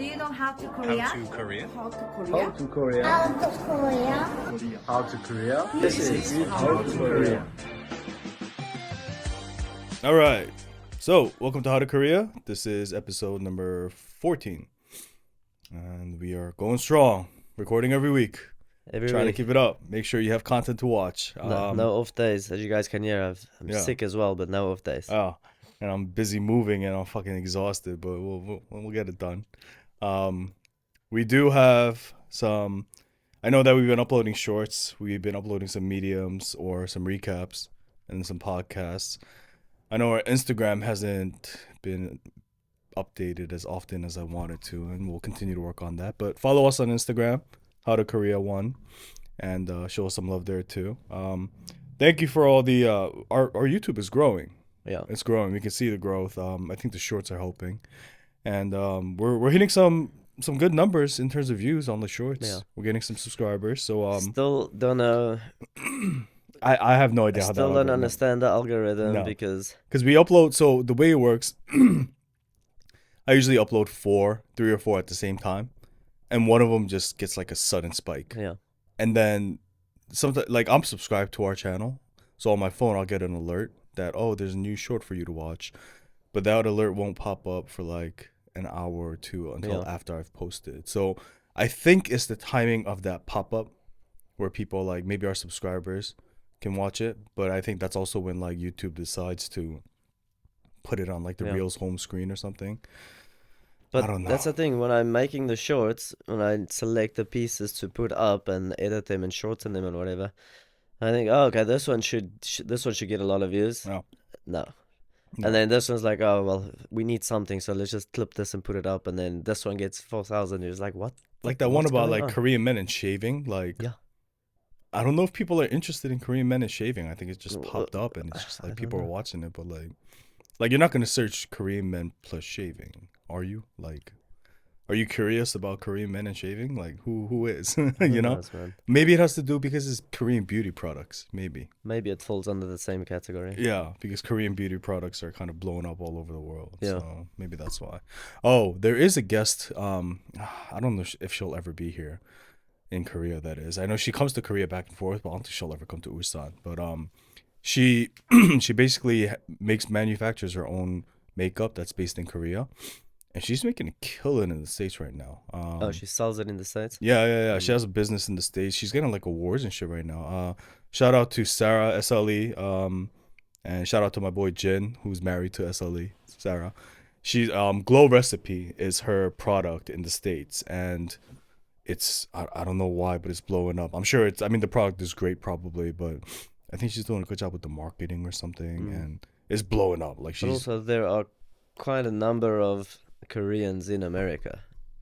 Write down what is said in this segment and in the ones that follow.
Do you know how to Korea? How to Korea? How to How Korea? to Korea? Out of Korea. How to Korea? This is How to Korea. All right. So, welcome to How to Korea. This is episode number 14. And we are going strong, recording every week. Trying to keep it up. Make sure you have content to watch. No off days. As you guys can hear, I'm sick as well, but no off days. Oh, and I'm busy moving and I'm fucking exhausted, but we'll get it done. We do have some. I know that we've been uploading shorts. We've been uploading some mediums or some recaps and some podcasts. I know our Instagram hasn't been updated as often as I wanted to, and we'll continue to work on that. But follow us on Instagram, How to Korea 1, and show us some love there too. Thank you for all the our YouTube is growing. Yeah, it's growing. We can see the growth. I think the shorts are helping, and we're hitting some good numbers in terms of views on the shorts. Yeah, we're getting some subscribers. So still don't know. I have no idea how that. Still don't understand the algorithm because we upload. So the way it works, I usually upload 3 or 4 at the same time, and one of them just gets like a sudden spike. Yeah, and then something like I'm subscribed to our channel, so on my phone I'll get an alert that there's a new short for you to watch, but that alert won't pop up for like an hour or two until after I've posted. So I think it's the timing of that pop up where people like maybe our subscribers can watch it, but I think that's also when like YouTube decides to put it on like the Reels home screen or something. But I don't know. That's the thing, when I'm making the shorts, when I select the pieces to put up and edit them and shorten them and whatever, I think, okay, this one should get a lot of views. No. And then this one's like, oh well, we need something, so let's just clip this and put it up, and then this one gets 4,000 views. Like what? Like that one about like Korean men and shaving. Like I don't know if people are interested in Korean men and shaving. I think it just popped up and it's just like people are watching it, but like you're not gonna search Korean men plus shaving, are you? Like, are you curious about Korean men and shaving? Like who is? You know? Maybe it has to do because it's Korean beauty products. Maybe it falls under the same category. Yeah, because Korean beauty products are kind of blowing up all over the world. Yeah. So maybe that's why. Oh, there is a guest. I don't know if she'll ever be here in Korea. That is, I know she comes to Korea back and forth, but I don't think she'll ever come to Ulsan. But she basically manufactures her own makeup that's based in Korea. And she's making a killing in the States right now. She sells it in the States? Yeah. She has a business in the States. She's getting like awards and shit right now. Shout out to Sarah, SLE. And shout out to my boy Jin, who's married to SLE, Sarah. She's Glow Recipe is her product in the States. And it's, I don't know why, but it's blowing up. I'm sure the product is great probably, but I think she's doing a good job with the marketing or something. And it's blowing up. But also there are quite a number of Koreans in America.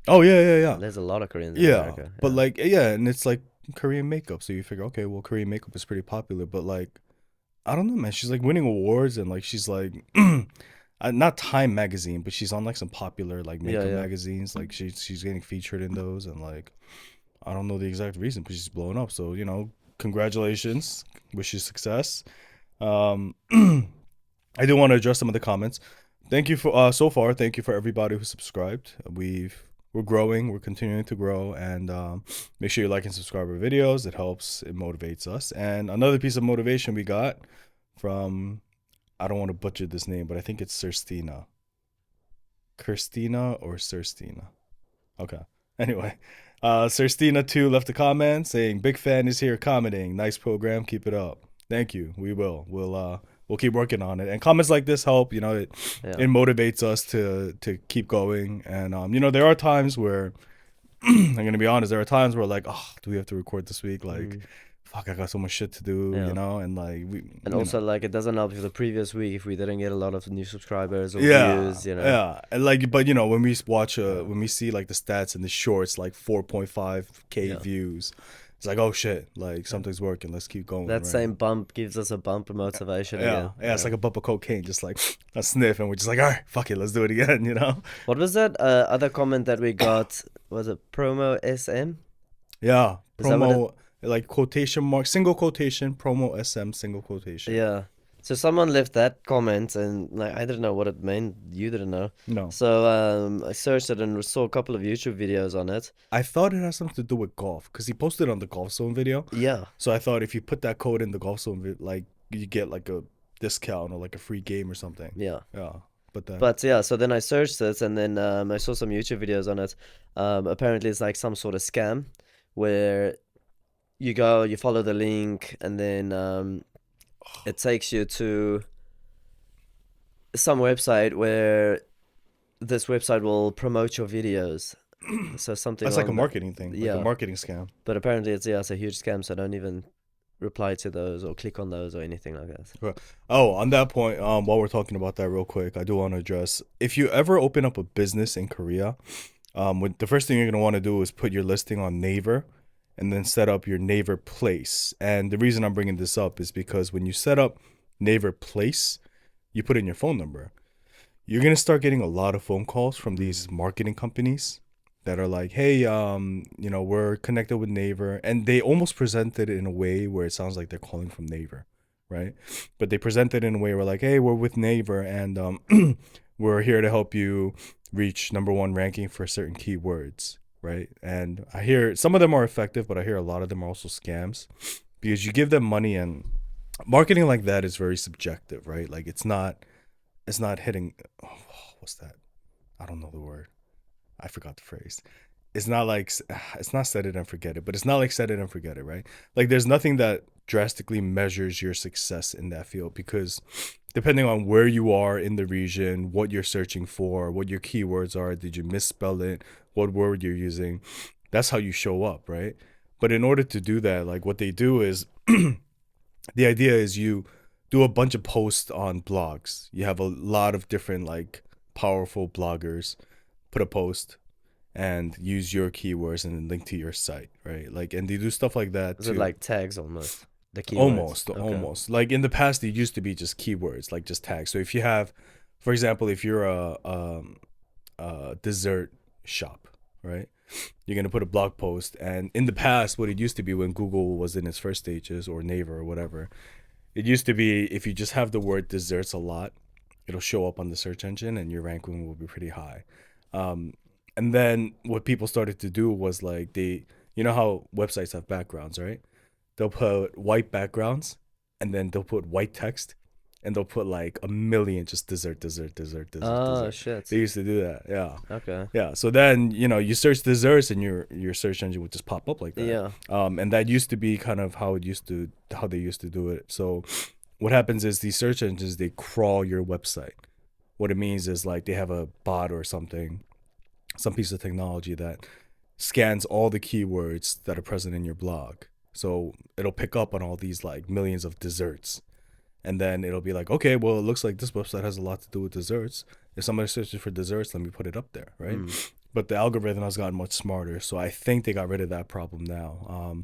Oh yeah. There's a lot of Koreans in America. But like and it's like Korean makeup, so you figure, okay, well Korean makeup is pretty popular, but like I don't know, man, she's like winning awards and like she's like not Time magazine, but she's on like some popular like makeup magazines, like she's getting featured in those, and like I don't know the exact reason, but she's blowing up, so congratulations, wish you success. I do want to address some of the comments. Thank you for so far. Thank you for everybody who subscribed. We're growing. We're continuing to grow, and make sure you like and subscribe our videos. It helps. It motivates us. And another piece of motivation we got from, I don't want to butcher this name, but I think it's Kirstina or Sirstina. Okay. Anyway, Sirstina 2 left a comment saying, "Big fan is here commenting. Nice program. Keep it up." Thank you. We will. We'll keep working on it, and comments like this help. It motivates us to keep going. And there are times where I'm gonna be honest. There are times where like, oh, do we have to record this week? Like, fuck, I got so much shit to do. And like like it doesn't help if the previous week if we didn't get a lot of new subscribers or views. Yeah, and like, but when we watch when we see like the stats in the shorts, like 4.5K views. It's like, oh shit, like something's working. Let's keep going. That same bump gives us a bump of motivation. Yeah, it's like a bump of cocaine, just like a sniff, and we're just like, all right, fuck it, let's do it again. What was that other comment that we got? Was it promo SM? Yeah, promo like quotation mark, single quotation, promo SM, single quotation. Yeah. So someone left that comment, and like I didn't know what it meant. You didn't know. No. So I searched it and saw a couple of YouTube videos on it. I thought it has something to do with golf because he posted on the golf zone video. Yeah. So I thought if you put that code in the golf zone, like you get like a discount or like a free game or something. Yeah. Yeah. But yeah, so then I searched it, and then I saw some YouTube videos on it. Apparently it's like some sort of scam where you go, you follow the link, and then it takes you to some website where this website will promote your videos. So something That's like a along marketing thing, yeah. like a marketing scam. But apparently it's a huge scam, so don't even reply to those or click on those or anything like that. Oh, on that point, while we're talking about that real quick, I do want to address if you ever open up a business in Korea, the first thing you're gonna want to do is put your listing on Naver, and then set up your Naver Place. And the reason I'm bringing this up is because when you set up Naver Place, you put in your phone number. You're gonna start getting a lot of phone calls from these marketing companies that are like, hey, we're connected with Naver, and they almost present it in a way where it sounds like they're calling from Naver, right? But they present it in a way where like, hey, we're with Naver, and we're here to help you reach #1 ranking for certain keywords, right? And I hear some of them are effective, but I hear a lot of them are also scams because you give them money, and marketing like that is very subjective, right? Like it's not hitting. Oh, what's that? I don't know the word. I forgot the phrase. It's not like it's not set it and forget it, but it's not like set it and forget it, right? Like there's nothing that drastically measures your success in that field because depending on where you are in the region, what you're searching for, what your keywords are, did you misspell it, what word you're using, that's how you show up, right? But in order to do that, like what they do is the idea is you do a bunch of posts on blogs. You have a lot of different like powerful bloggers put a post and use your keywords and then link to your site, right? Like, and they do stuff like that. Is it like tags almost? The Almost, keywords? almost. Like in the past, it used to be just keywords, like just tags. So if you have, for example, if you're a dessert shop, right? You're gonna put a blog post, and in the past, what it used to be when Google was in its first stages or Naver or whatever, it used to be if you just have the word desserts a lot, it'll show up on the search engine, and your ranking will be pretty high. And then what people started to do was like you know how websites have backgrounds, right? They'll put white backgrounds, and then they'll put white text, and they'll put like a million just dessert. Oh, shit. They used to do that, yeah. Okay. Yeah, so then you search desserts, and your search engine would just pop up like that. Yeah. And that used to be kind of how they used to do it. So what happens is these search engines, they crawl your website. What it means is like they have a bot or something, some piece of technology that scans all the keywords that are present in your blog. So it'll pick up on all these like millions of desserts. And then it'll be like, okay, well, it looks like this website has a lot to do with desserts. If somebody searches for desserts, let me put it up there, right? But the algorithm has gotten much smarter. So I think they got rid of that problem now.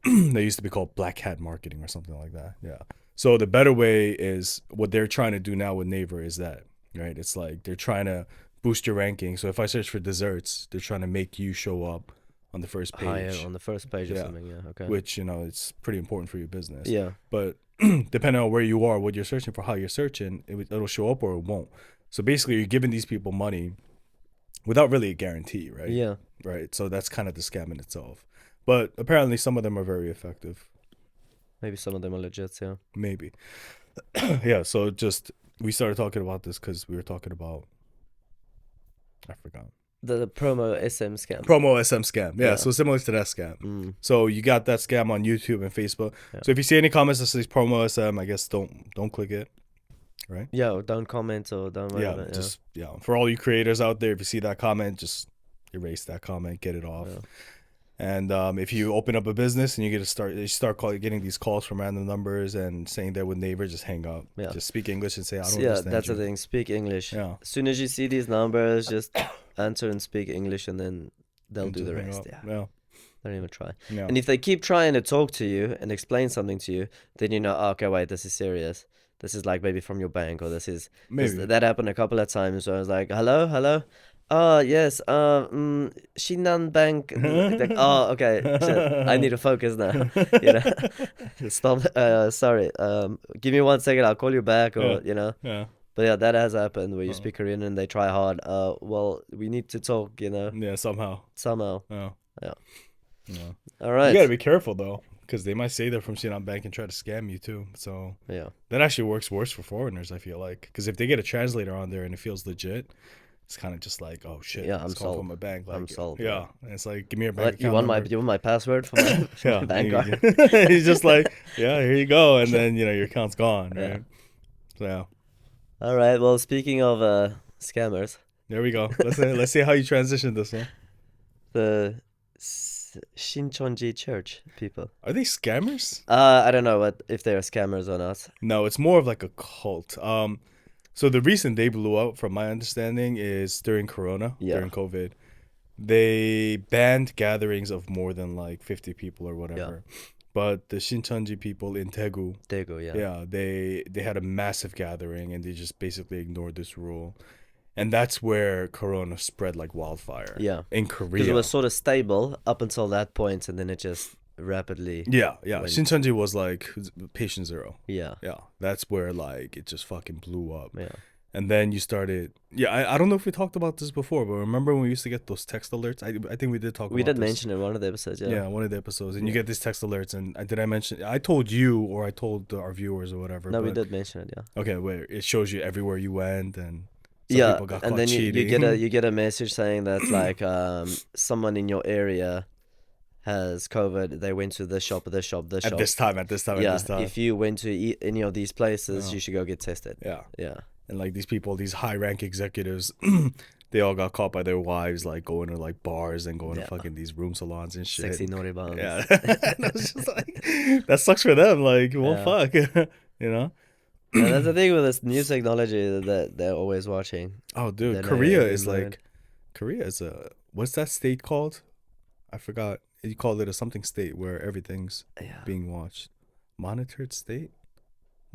They used to be called black hat marketing or something like that. Yeah. So the better way is what they're trying to do now with Naver is that, right? It's like they're trying to boost your ranking. So if I search for desserts, they're trying to make you show up on the first page. Higher on the first page or something, yeah. Okay. Which, it's pretty important for your business. Yeah. But depending on where you are, what you're searching for, how you're searching, it'll show up or it won't. So basically, you're giving these people money without really a guarantee, right? Yeah. Right. So that's kind of the scam in itself. But apparently, some of them are very effective. Maybe some of them are legit, yeah. Maybe. Yeah. So we started talking about this because we were talking about, I forgot. The promo SM scam. Promo SM scam. Yeah, so similar to that scam. So you got that scam on YouTube and Facebook. Yeah. So if you see any comments that says promo SM, I guess don't click it. Right? Yeah, or don't comment or don't whatever. For all you creators out there, if you see that comment, just erase that comment, get it off. Yeah. And if you open up a business and you start getting these calls from random numbers and saying they're with Naver, just hang up. Yeah. Just speak English and say, I don't understand. Yeah, that's you. The thing. Speak English. Yeah. As soon as you see these numbers, just answer and speak English, and then they'll do the rest. Yeah. Don't even try. Yeah. And if they keep trying to talk to you and explain something to you, then you know, okay, wait, this is serious. This is like maybe from your bank, or this is maybe. That happened a couple of times where I was like, hello. Yes. Shinhan Bank. Like, oh, okay. Shit. I need to focus now. You know. Stop. Sorry. Give me 1 second. I'll call you back, Yeah. or you know. Yeah. But yeah, that has happened where you Uh, speak Korean and they try hard. Well, we need to talk. You know, yeah. Somehow. somehow. Yeah. Yeah. Yeah. All You gotta right. be careful though, because they might say they're from Shinhan Bank and try to scam you too. So Yeah. that actually works worse for foreigners. I feel like, because if they get a translator on there and it feels legit, it's kind of just like, oh shit, Yeah. it's I'm calling sold. from a bank. I'm Like, sold. yeah, Yeah. and it's like, give me your bank What, account number. you want my password for my, for my Yeah, bank card? he's just like, yeah, here you go, and then your account's gone, Yeah. right? So yeah, All right. Well, speaking of scammers, there we go. Let's see how you transition this one. the Shincheonji Church people. Are they scammers? I don't know what if they're scammers or not. No, it's more of like a cult. So the reason they blew up, from my understanding, is during Corona, Yeah. during COVID. They banned gatherings of more than like 50 people or whatever. But the Shincheonji people in Daegu, Daegu, yeah. yeah, they had a massive gathering and they just basically ignored this rule. And that's where Corona spread like wildfire. Yeah. In Because Korea. it was sort of stable up until that point, and then it just rapidly. Yeah. went- Shincheonji was like patient zero. Yeah. Yeah. That's where like it just fucking blew up. Yeah. And then you started. Yeah, I don't know if we talked about this before, but remember when we used to get those text alerts? I think we did talk We about did this. mention it in one of the episodes, yeah. Yeah, one of the episodes, and you Yeah. get these text alerts, and did I mention? I told you, or I told our viewers, or whatever. No, we but- did mention it, yeah. Okay, where it shows you everywhere you went, and some Yeah, people got and caught then you cheating. get a message saying that like someone in your area has COVID. They went to this shop, this shop, this at shop. this time, at this time, Yeah, at this time. if you went to any of these places, Yeah. you should go get tested. Yeah, Yeah. and like these people, these high rank executives, they all got caught by their wives, like going to like bars and going Yeah. to fucking these room salons and shit. Sexy naughty bombs. Yeah, and I was just like, that sucks for them. Like, well, Yeah. fuck, you know. And that's the thing with this new technology that they're always watching. Oh, dude, Then Korea I is learned. like, Korea is a, what's that state called? I forgot. You call it a something state where everything's Yeah. being watched. Monitored state?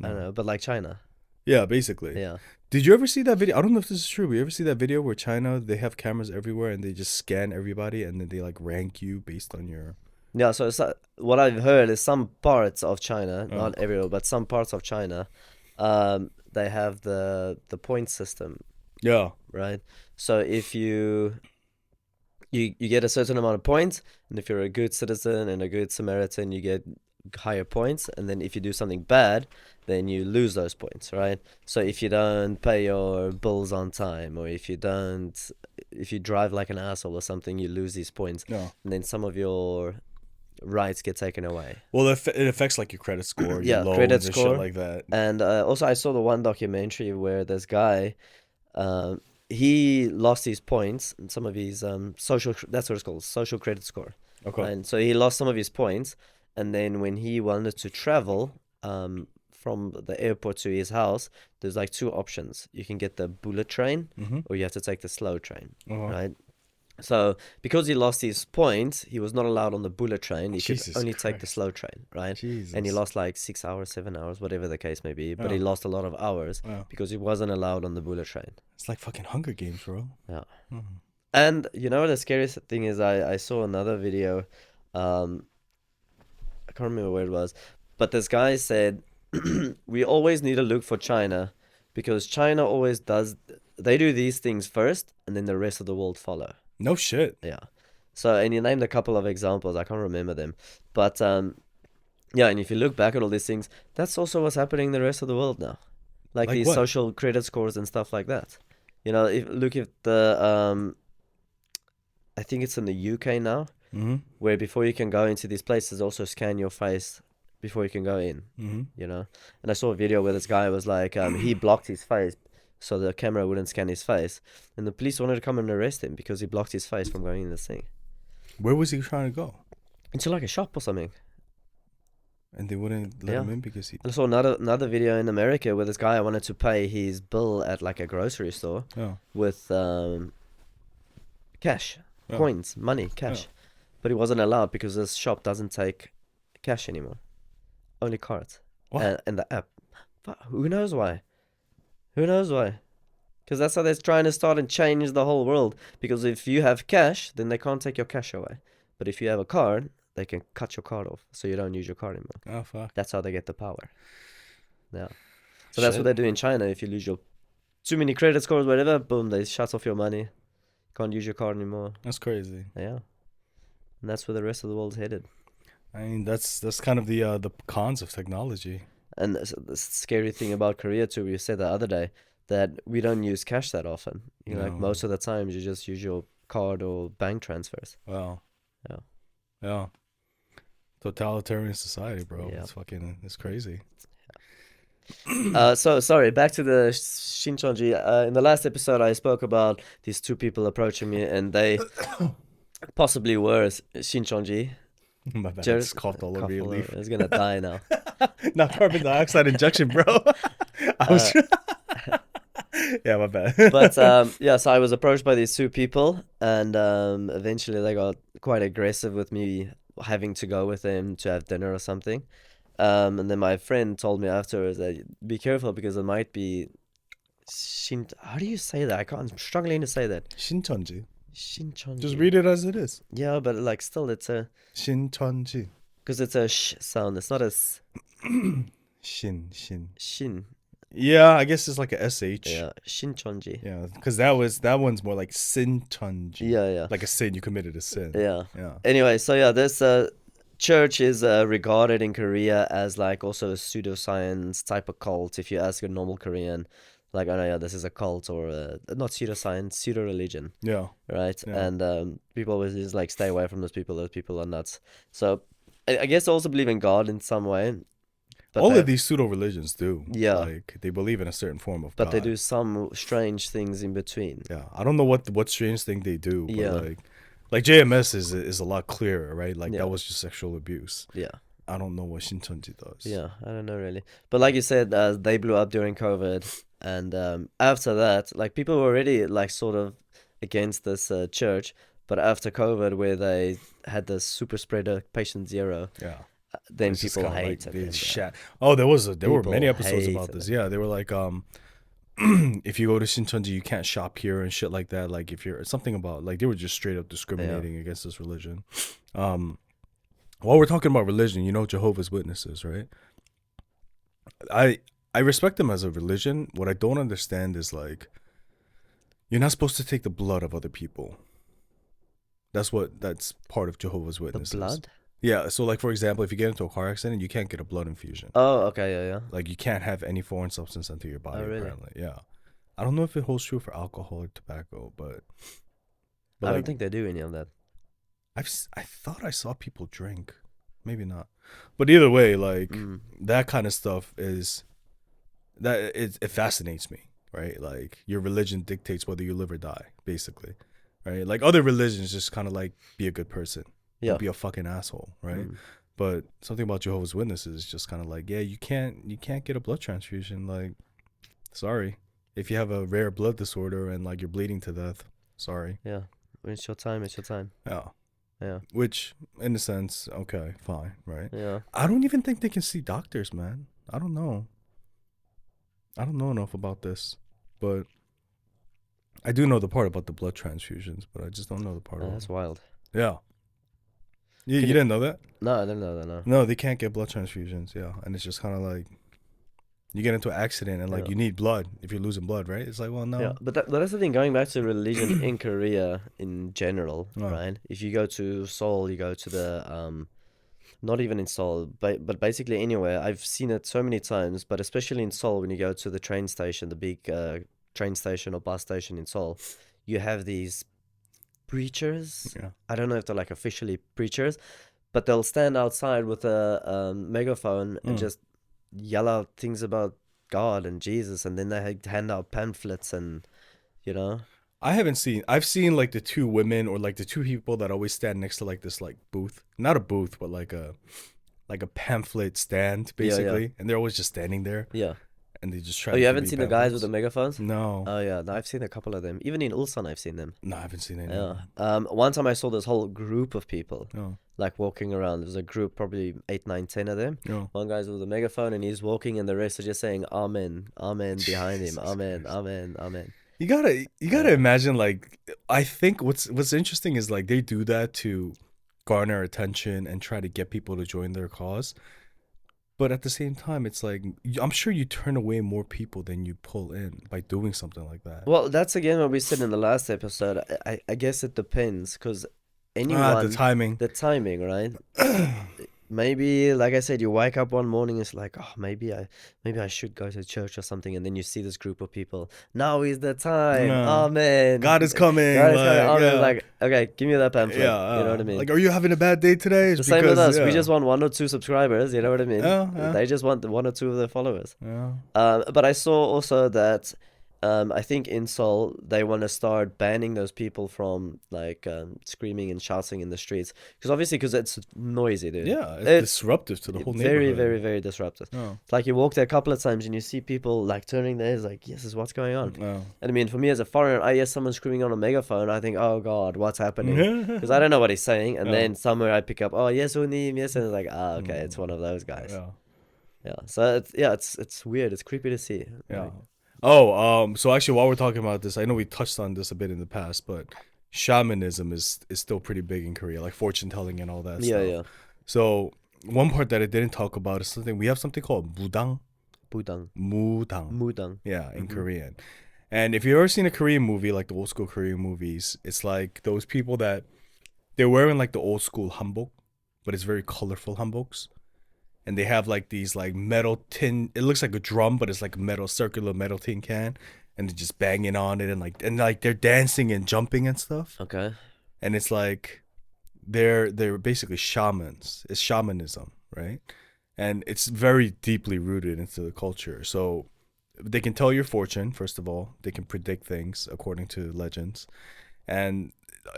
I don't know, but like China. Yeah, basically. Yeah. Did you ever see that video? I don't know if this is true, but you ever see that video where China, they have cameras everywhere and they just scan everybody and then they like rank you based on your. Yeah, so what I've heard is some parts of China, Oh. not everywhere, but some parts of China, they have the point system, Yeah. right? So if you get a certain amount of points, and if you're a good citizen and a good Samaritan, you get higher points, and then if you do something bad, then you lose those points, right? So if you don't pay your bills on time, or if you drive like an asshole or something, you lose these points, Yeah. and then some of your rights get taken away. Well, it affects like your credit score, Yeah, your loans credit and score. shit like that. And also, I saw the one documentary where this guy, he lost his points and some of his social. That's what it's called, social credit score. Okay. And so he lost some of his points, and then when he wanted to travel from the airport to his house, there's like two options. You can get the bullet train, Mm-hmm. or you have to take the slow train, Uh-huh. right? So because he lost his points, he was not allowed on the bullet train. He Jesus could only take the Christ. slow train, right? Jesus. And he lost like 6 hours, 7 hours, whatever the case may be. But he Yeah. lost a lot of hours Yeah. because he wasn't allowed on the bullet train. It's like fucking Hunger Games, bro. Yeah. Mhm. And you know what the scariest thing is? I saw another video. I can't remember where it was, but this guy said, we always need to look for China because China always does. They do these things first, and then the rest of the world follow. No shit. Yeah. So, and he named a couple of examples. I can't remember them, but yeah. And if you look back at all these things, that's also what's happening in the rest of the world now, like Like these what? social credit scores and stuff like that. You know, if look at the I think it's in the UK now, Mm-hmm. where before you can go into these places, also scan your face before you can go in. Mm-hmm. You know, and I saw a video where this guy was like, he blocked his face so the camera wouldn't scan his face, and the police wanted to come and arrest him because he blocked his face from going in this thing Where was he trying to go? into like a shop or something. And they wouldn't let Yeah. him in because he. And I saw another video in America where this guy wanted to pay his bill at like a grocery store Yeah. with cash, Yeah. coins, money, cash, but he wasn't allowed because this shop doesn't take cash anymore, only cards. What? And the app. Who knows why? Who knows why? Because that's how they're trying to start and change the whole world. Because if you have cash, then they can't take your cash away. But if you have a card, they can cut your card off, so you don't use your card anymore. Oh fuck. That's how they get the power. Yeah. So that's what they do in China. If you lose your too many credit scores, whatever, boom, they shut off your money. Can't use your card anymore. That's crazy. Yeah. And that's where the rest of the world's headed. I mean, that's kind of the cons of technology. And the scary thing about Korea too, we said the other day, that we don't use cash that often. You know, like most of the times you just use your card or bank transfers. Wow. Yeah. Yeah. Totalitarian society, bro. Yeah. It's crazy. So sorry, back to the Shincheonji. In the last episode, I spoke about these two people approaching me, and they possibly were Shincheonji. My bad. I just coughed all over your leaf. It's gonna die now. Not carbon dioxide injection, bro. I was. Yeah, my bad. But yeah, so I was approached by these two people, and eventually they got quite aggressive with me having to go with them to have dinner or something. And then my friend told me afterwards that be careful because it might be how do you say that? I'm struggling to say that. Shincheonji. Shincheonji. Just read it as it is. Yeah, but like still it's a Shincheonji. because it's a sh sound. It's not a shin. Yeah, I guess it's like a sh. Yeah, Shincheonji. Yeah, because that one's more like Shincheonji. Yeah. Like a sin, you committed a sin. Yeah. Yeah. Anyway, so yeah, this church is regarded in Korea as like also a pseudoscience type of cult. If you ask a normal Korean, like, oh no, yeah, this is a cult or not pseudoscience, pseudo religion. Yeah. Right. Yeah. And people always just like stay away from those people. Those people are nuts. So I guess they also believe in God in some way. But all of these pseudo religions do. Yeah. Like they believe in a certain form of but God. they do some strange things in between. Yeah. I don't know what strange thing they do, but Yeah. like JMS is a lot clearer, right? Like Yeah. that was just sexual abuse. Yeah. I don't know what Shincheonji does. Yeah, I don't know really. But like you said, they blew up during COVID, and after that, like people were already like sort of against this church, but after COVID, where they had the super spreader patient zero, Yeah. then It's just people kinda hated like them. Oh, there were many People episodes about hated this. it. Yeah, they were like if you go to Shincheonji, you can't shop here and shit like that. Like if you're something about like they were just straight up discriminating against this religion. While we're talking about religion, you know Jehovah's Witnesses, right? I respect them as a religion. What I don't understand is like you're not supposed to take the blood of other people. That's part of Jehovah's The Witnesses. blood? Yeah, so like for example, if you get into a car accident, you can't get a blood infusion. Oh, okay, yeah. Like you can't have any foreign substance into your body. Oh, really? Apparently, yeah. I don't know if it holds true for alcohol or tobacco, but I don't like, think they do any of that. I thought I saw people drink, maybe not, but either way, like that kind of stuff is that it fascinates me, right? Like your religion dictates whether you live or die, basically, right? Like other religions just kind of like be a good person, Yeah. don't be a fucking asshole, right? But something about Jehovah's Witnesses is just kind of like, yeah, you can't get a blood transfusion. Like, sorry, if you have a rare blood disorder and like you're bleeding to death, sorry. Yeah. When it's your time, it's your time. Yeah. Yeah. Which, in a sense, okay, fine, right? Yeah. I don't even think they can see doctors, man. I don't know. I don't know enough about this, but I do know the part about the blood transfusions, but I just don't know the part about That's wild. Yeah. You didn't know that? No, I didn't know that, no. No, they can't get blood transfusions, yeah. And it's just kind of like, you get into an accident and like you need blood if you're losing blood, right? It's like, well, no. Yeah, but that's the thing, going back to religion in Korea in general, right? If you go to Seoul, you go to the, not even in Seoul, but basically anywhere. I've seen it so many times, but especially in Seoul, when you go to the train station, the big train station or bus station in Seoul, you have these preachers. Yeah. I don't know if they're like officially preachers, but they'll stand outside with a megaphone and just yell out things about God and Jesus, and then they hand out pamphlets and, you know. I've seen like the two women or like the two people that always stand next to like this like booth. Not a booth, but like a pamphlet stand, basically. And they're always just standing there. Yeah. And they just try Oh, to you give haven't seen the guys with the megaphones? No. Oh, yeah. No, I've seen a couple of them. Even in Ulsan, I've seen them. No, I haven't seen any. Yeah. One time I saw this whole group of people Oh. like walking around. There was a group, probably 8, 9, 10 of them. Oh. One guy's with a megaphone and he's walking, and the rest are just saying Amen, Amen behind him. Jesus Amen, Christ. Amen, Amen. You gotta imagine, like, I think what's interesting is like they do that to garner attention and try to get people to join their cause. But at the same time, it's like I'm sure you turn away more people than you pull in by doing something like that. Well, that's again what we said in the last episode. I guess it depends because The timing. the timing, right? Maybe, like I said, you wake up one morning, it's like, oh, maybe I should go to church or something, and then you see this group of people. Now is the time. Yeah. Oh man, God is coming. God is coming. Like, Oh, yeah. like, okay, give me that pamphlet. Yeah, You know what I mean? Like, are you having a bad day today? It's the same with us. Yeah. We just want 1 or 2 subscribers. You know what I mean? Yeah. They just want 1 or 2 of their followers. Yeah. But I saw also that I think in Seoul they want to start banning those people from like screaming and shouting in the streets because it's noisy, dude. Yeah, it's disruptive to the whole neighborhood. Very, very, very disruptive. Oh. Like you walk there a couple of times and you see people like turning their heads like, yes, this is what's going on. Oh. And I mean, for me as a foreigner, I hear someone screaming on a megaphone. I think, oh God, what's happening? Because I don't know what he's saying. And then somewhere I pick up, oh, yes, Unim, yes. And it's like, okay, it's one of those guys. Yeah. So it's weird. It's creepy to see. Yeah. Like, So actually, while we're talking about this, I know we touched on this a bit in the past, but shamanism is still pretty big in Korea, like fortune telling and all that stuff. yeah. So one part that I didn't talk about is we have something called mudang. Budang. Mudang. Yeah, in Korean. And if you've ever seen a Korean movie, like the old school Korean movies, it's like those people that they're wearing like the old school hanbok, but it's very colorful hanboks. And they have like these like metal tin. It looks like a drum, but it's like a circular metal tin can, and they're just banging on it, and like they're dancing and jumping and stuff. Okay. And it's like they're basically shamans. It's shamanism, right? And it's very deeply rooted into the culture. So they can tell your fortune. First of all, they can predict things according to legends. And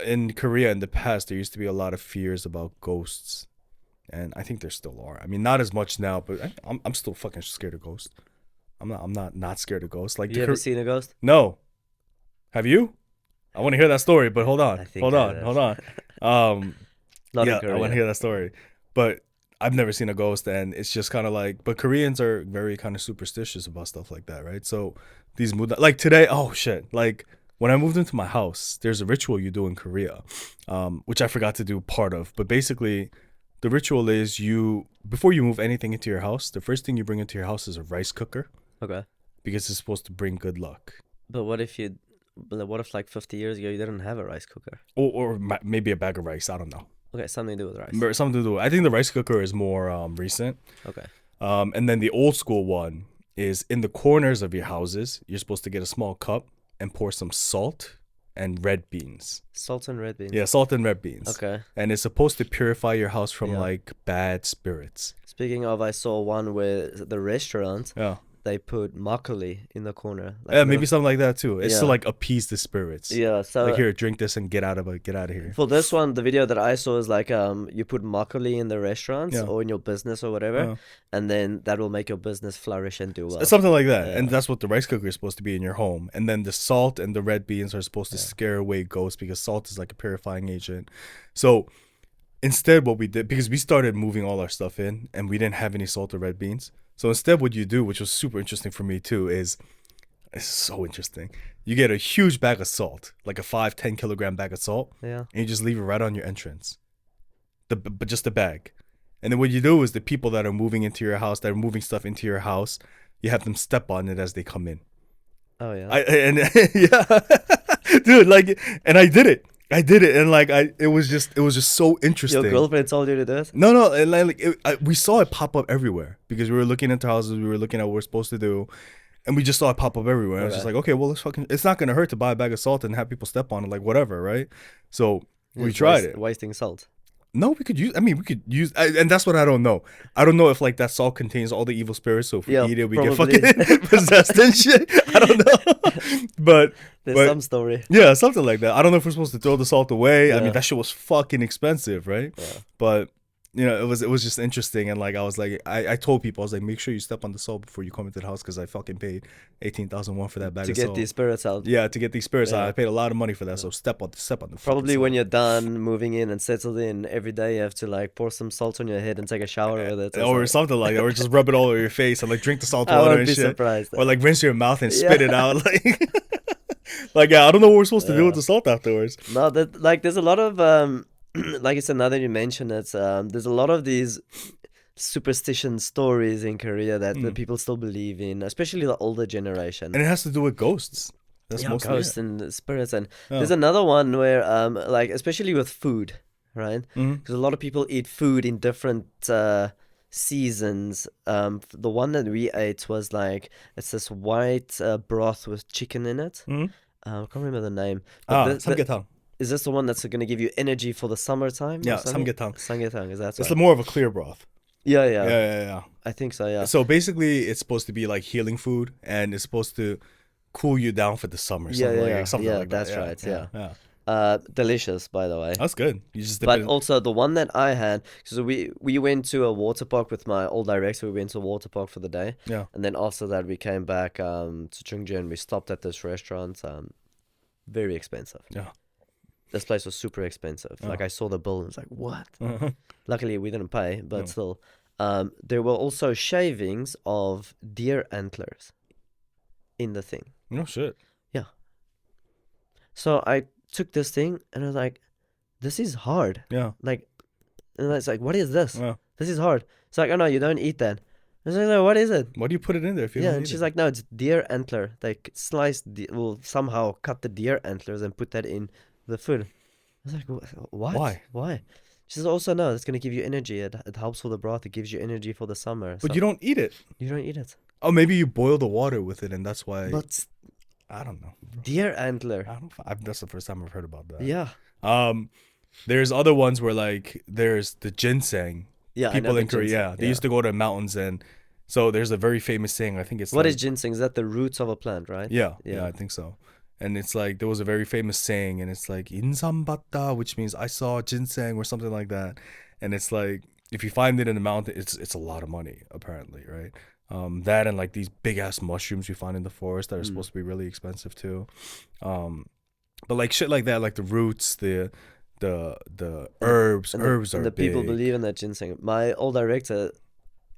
in Korea in the past, there used to be a lot of fears about ghosts. And I think there still are. I mean, not as much now, but I'm still fucking scared of ghosts. I'm not scared of ghosts. Like, You ever seen a ghost? No. Have you? I want to hear that story, but hold on. Hold on. Not in Yeah, Korea. I want to hear that story. But I've never seen a ghost, and it's just kind of like, but Koreans are very kind of superstitious about stuff like that, right? So these like today, oh shit, like when I moved into my house, there's a ritual you do in Korea, which I forgot to do part of, but basically the ritual is before you move anything into your house, the first thing you bring into your house is a rice cooker. Okay. Because it's supposed to bring good luck. But what if like 50 years ago you didn't have a rice cooker? Or maybe a bag of rice. I don't know. Okay, something to do with rice. Something to do. I think the rice cooker is more recent. Okay. And then the old school one is in the corners of your houses. You're supposed to get a small cup and pour some salt and red beans. Salt and red beans. Yeah, salt and red beans. Okay. And it's supposed to purify your house from like bad spirits. Speaking of, I saw one where the restaurant. Yeah. They put makgeolli in the corner. Like Yeah, maybe something like that too. It's to Yeah. like appease the spirits. Yeah, so Like, here, drink this and get out of here. for this one, the video that I saw is like you put makgeolli in the restaurants Yeah. or in your business or whatever, Yeah. and then that will make your business flourish and do well. Something like that. Yeah. And that's what the rice cooker is supposed to be in your home. And then the salt and the red beans are supposed to scare away ghosts because salt is like a purifying agent. So instead what we did, because we started moving all our stuff in and we didn't have any salt or red beans. So instead what you do, which was super interesting for me too, is it's so interesting. You get a huge bag of salt, like a 5-10 kilogram bag of salt, Yeah. and you just leave it right on your entrance. But just a bag. And then what you do is the people that are moving into your house, that are moving stuff into your house, you have them step on it as they come in. Oh yeah. Yeah, dude, like, and I did it, and like, it was just so interesting. Your girlfriend told you to do it? No, and like, we saw it pop up everywhere because we were looking into houses, we were looking at what we're supposed to do, and we just saw it pop up everywhere. I was just like, okay, well, it's not gonna hurt to buy a bag of salt and have people step on it, like whatever, right? So we tried it. Wasting salt. No, we could use. And that's what I don't know. I don't know if like that salt contains all the evil spirits. So if we eat it, we probably. get fucking possessed and shit. I don't know. But There's some story. yeah, something like that. I don't know if we're supposed to throw the salt away. I Yeah. mean, that shit was fucking expensive, right? Yeah. But you know, it was just interesting. And like, I was like, I told people, I was like, make sure you step on the salt before you come into the house because I fucking paid 18,000 won for that bag To of get salt. these spirits out. Yeah, to get these spirits out. Yeah. I paid a lot of money for that. So step on the fucking Probably when salt. you're done moving in and settled in, every day you have to like pour some salt on your head and take a shower with it. Or something like that, or just rub it all over your face and like drink the salt I water won't and be shit, surprised. or like rinse your mouth and spit it out. Like, Like, I don't know what we're supposed to do with the salt afterwards. No, there's a lot of like I said, now that you mention it, there's a lot of these superstition stories in Korea that the people still believe in, especially the older generation. And it has to do with ghosts. That's mostly ghosts it. and spirits. And there's another one where, like, especially with food, right? Because a lot of people eat food in different seasons. The one that we ate was like, it's this white broth with chicken in it. I can't remember the name. Samgyetang. Is this the one that's going to give you energy for the summertime? Yeah, samgyetang. Samgyetang, is that It's right? more of a clear broth. Yeah. I think so, yeah. So basically, it's supposed to be like healing food, and it's supposed to cool you down for the summer. Something like that's that. right. Delicious, by the way. That's good. You just dip But it. also the one that I had, so we went to a water park with my old director. We went to a water park for the day. Yeah. And then after that, we came back to Chungju and we stopped at this restaurant. Very expensive. Yeah. This place was super expensive. Like, I saw the bill and was like, what? Luckily, we didn't pay, but still. There were also shavings of deer antlers in the thing. No shit. Yeah. So I took this thing and I was like, this is hard. Yeah. Like, and it's like, what is this? Yeah. This is hard. It's like, oh no, you don't eat that. I was like, no, what is it? Why do you put it in there if you Yeah, don't and eat she's it? like, no, it's deer antler. They somehow cut the deer antlers and put that in the food. I was like, what? Why? She says, also, no, it's going to give you energy. It helps with the broth. It gives you energy for the summer. But you don't eat it. You don't eat it. Oh, maybe you boil the water with it, and that's why. But I don't know. deer antler. That's the first time I've heard about that. Yeah. There's other ones where like there's the ginseng. Yeah, People in Korea, they used to go to mountains, and so there's a very famous saying. I think it's what is ginseng? Is that the roots of a plant, right? Yeah, I think so. And it's like there was a very famous saying, and it's like 인삼밭다, which means I saw ginseng or something like that. And it's like if you find it in the mountain, it's a lot of money apparently, right? That and like these big ass mushrooms you find in the forest that are supposed to be really expensive too. But like shit like that, like the roots, the herbs, herbs are and the big. people believe in that ginseng. My old director,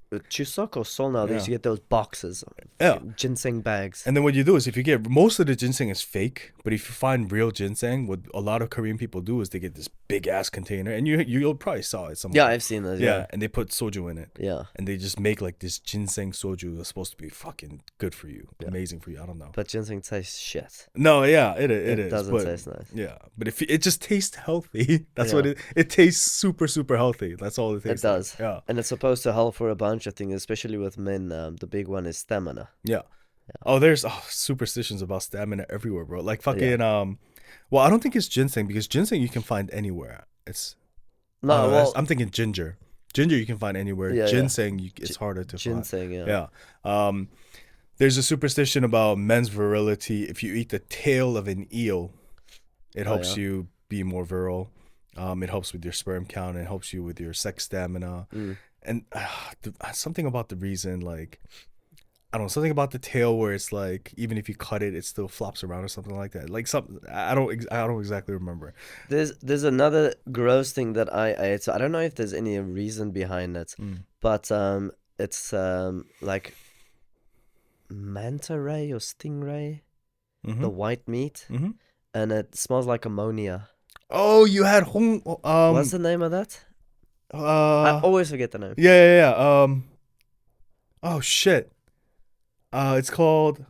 Chuseok or Seoul, they used to get those boxes of ginseng bags. And then what you do is if you get most of the ginseng is fake, but if you find real ginseng, what a lot of Korean people do is they get this big ass container, and you'll probably saw it somewhere. Yeah, I've seen those. Yeah, and they put soju in it. Yeah, and they just make like this ginseng soju that's supposed to be fucking good for you, amazing for you. I don't know. But ginseng tastes shit. No, yeah, it is. It doesn't taste nice. Yeah, but if it just tastes healthy, that's what it tastes super healthy. That's all it tastes. It does. Like. Yeah, and it's supposed to help for a bunch of things, especially with men. The big one is stamina. Yeah. Oh, there's superstitions about stamina everywhere, bro. Like fucking well, I don't think it's ginseng because ginseng you can find anywhere. It's I'm thinking ginger. Ginger you can find anywhere. Yeah, ginseng it's harder to ginseng, find. Yeah. There's a superstition about men's virility. If you eat the tail of an eel, it helps you be more virile. It helps with your sperm count. It helps you with your sex stamina. And something about the reason, like I don't know, something about the tail where it's like even if you cut it, it still flops around or something like that. Like something I don't exactly remember. There's another gross thing that I ate. So I don't know if there's any reason behind it, but it's like manta ray or stingray, the white meat, and it smells like ammonia. Oh, you had what's the name of that? I always forget the name. Yeah. Oh shit. It's called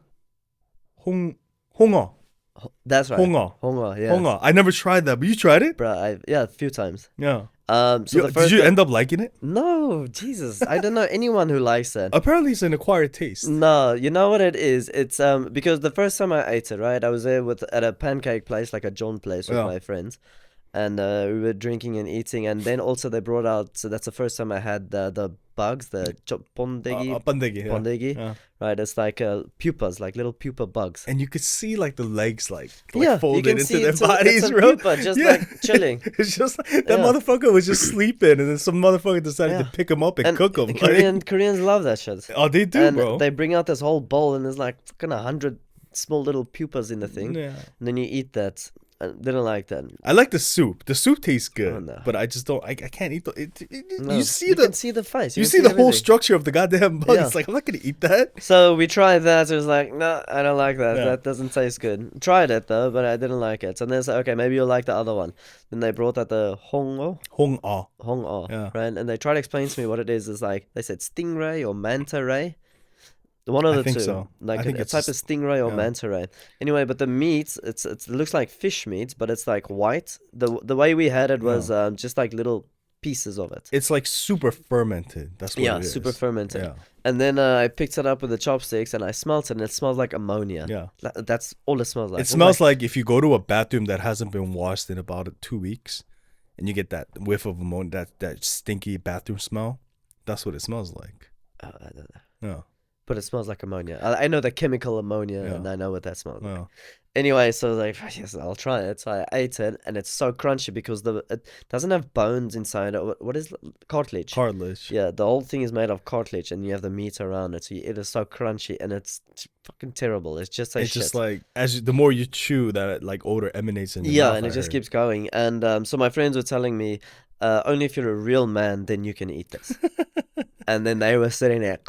홍어. That's right. 홍어. Yeah. 홍어. I never tried that, but you tried it? Bro, a few times. Yeah. So did you end up liking it? No, Jesus. I don't know anyone who likes it. Apparently it's an acquired taste. No, you know what it is? It's because the first time I ate it, right? I was there at a pancake place, like a John place with my friends. And we were drinking and eating, and then also they brought out. So that's the first time I had the bugs, the pondegi. Pondegi, right? It's like pupas, like little pupa bugs. And you could see like the legs, like you folded can into see their bodies, it's a bro. Pupa just like chilling. It's just that motherfucker was just sleeping, and then some motherfucker decided to pick him up and cook him. Koreans love that shit. Oh, they do, and bro. They bring out this whole bowl, and there's like fucking 100 small little pupas in the thing, and then you eat that. I didn't like that. I like the soup. The soup tastes good, Oh, no. but I just don't. I can't eat No, you see can see the face. you can see the whole everything. structure of the goddamn bug. Yeah. It's like I'm not gonna eat that. So we tried that. It was like, no, I don't like that. Yeah. That doesn't taste good. Tried it though, but I didn't like it. And then said, okay, maybe you'll like the other one. Then they brought out the Hong Hong right? And they tried to explain to me what it is. Is like they said stingray or manta ray. One of I the think two, so. like I think a it's type of stingray or yeah. manta ray. Anyway, but the meat, it looks like fish meat, but it's like white. The way we had it was just like little pieces of it. It's like super fermented. That's what it is. Super fermented. Yeah. And then I picked it up with the chopsticks and I smelt it, and it smells like ammonia. Yeah. That's all it smells like. It smells like if you go to a bathroom that hasn't been washed in about 2 weeks, and you get that whiff of ammonia, that stinky bathroom smell. That's what it smells like. I don't know. Yeah. But it smells like ammonia. I know the chemical ammonia, Yeah. and I know what that smells like. Yeah. Anyway, so I was like, yes, I'll try it. So I ate it, and it's so crunchy because it doesn't have bones inside it. What is cartilage? Cartilage. Yeah, the whole thing is made of cartilage, and you have the meat around it. So it is so crunchy, and it's fucking terrible. It's just It's just like the more you chew, that like odor emanates in your mouth. and it I just heard. keeps going. And so my friends were telling me, only if you're a real man, then you can eat this. And then they were sitting there